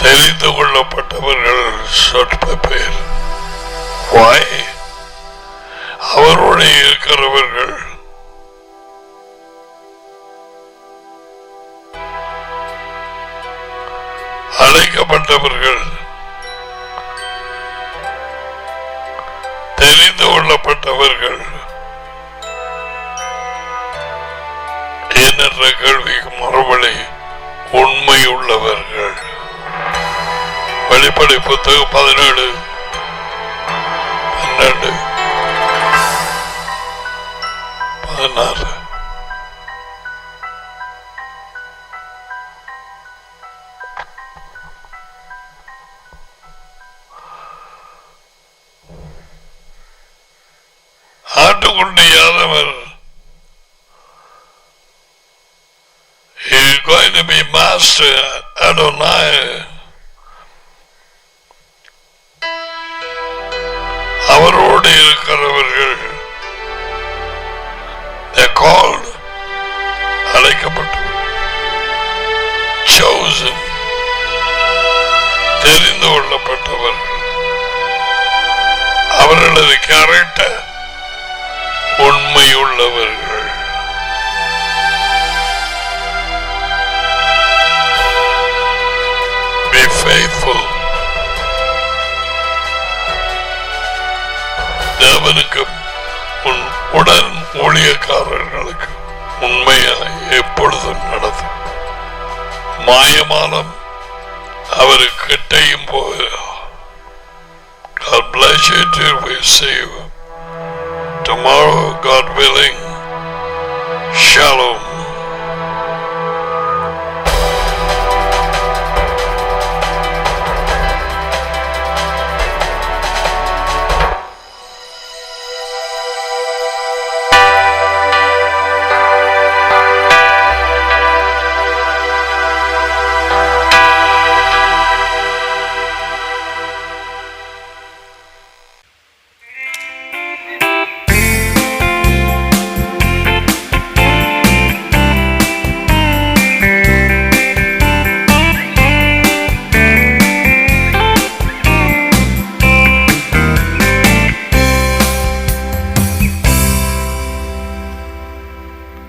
தெரிந்து கொள்ளப்பட்டவர்கள் சொற்ப பேர். அவருடைய இருக்கிறவர்கள் அழைக்கப்பட்டவர்கள், தெரிந்து கொள்ளப்பட்டவர்கள் என்ற கேள்விக்கு மறுபடி உண்மை உள்ளவர்கள். வெளிப்படை புத்தகம் 17, 12, 16. ஆட்டுக்குட்டியானவர் is going to be Master Adonai. அவரோடு இருக்கிறவர்கள் called, அழைக்கப்பட்டவர், chosen, தெரிந்து கொள்ளப்பட்டவர்கள். அவர்களது கேரக்டர் உண்மையுள்ளவர்கள். Be faithful. தேவனுக்கும் உடன் ஊழியக்காரர்களுக்கு உண்மையாய் எப்பொழுதும் நடத்தும். மாயமானம் அவருக்கிட்டையும் போகிறார். God bless you till we see you tomorrow, God willing. Shalom.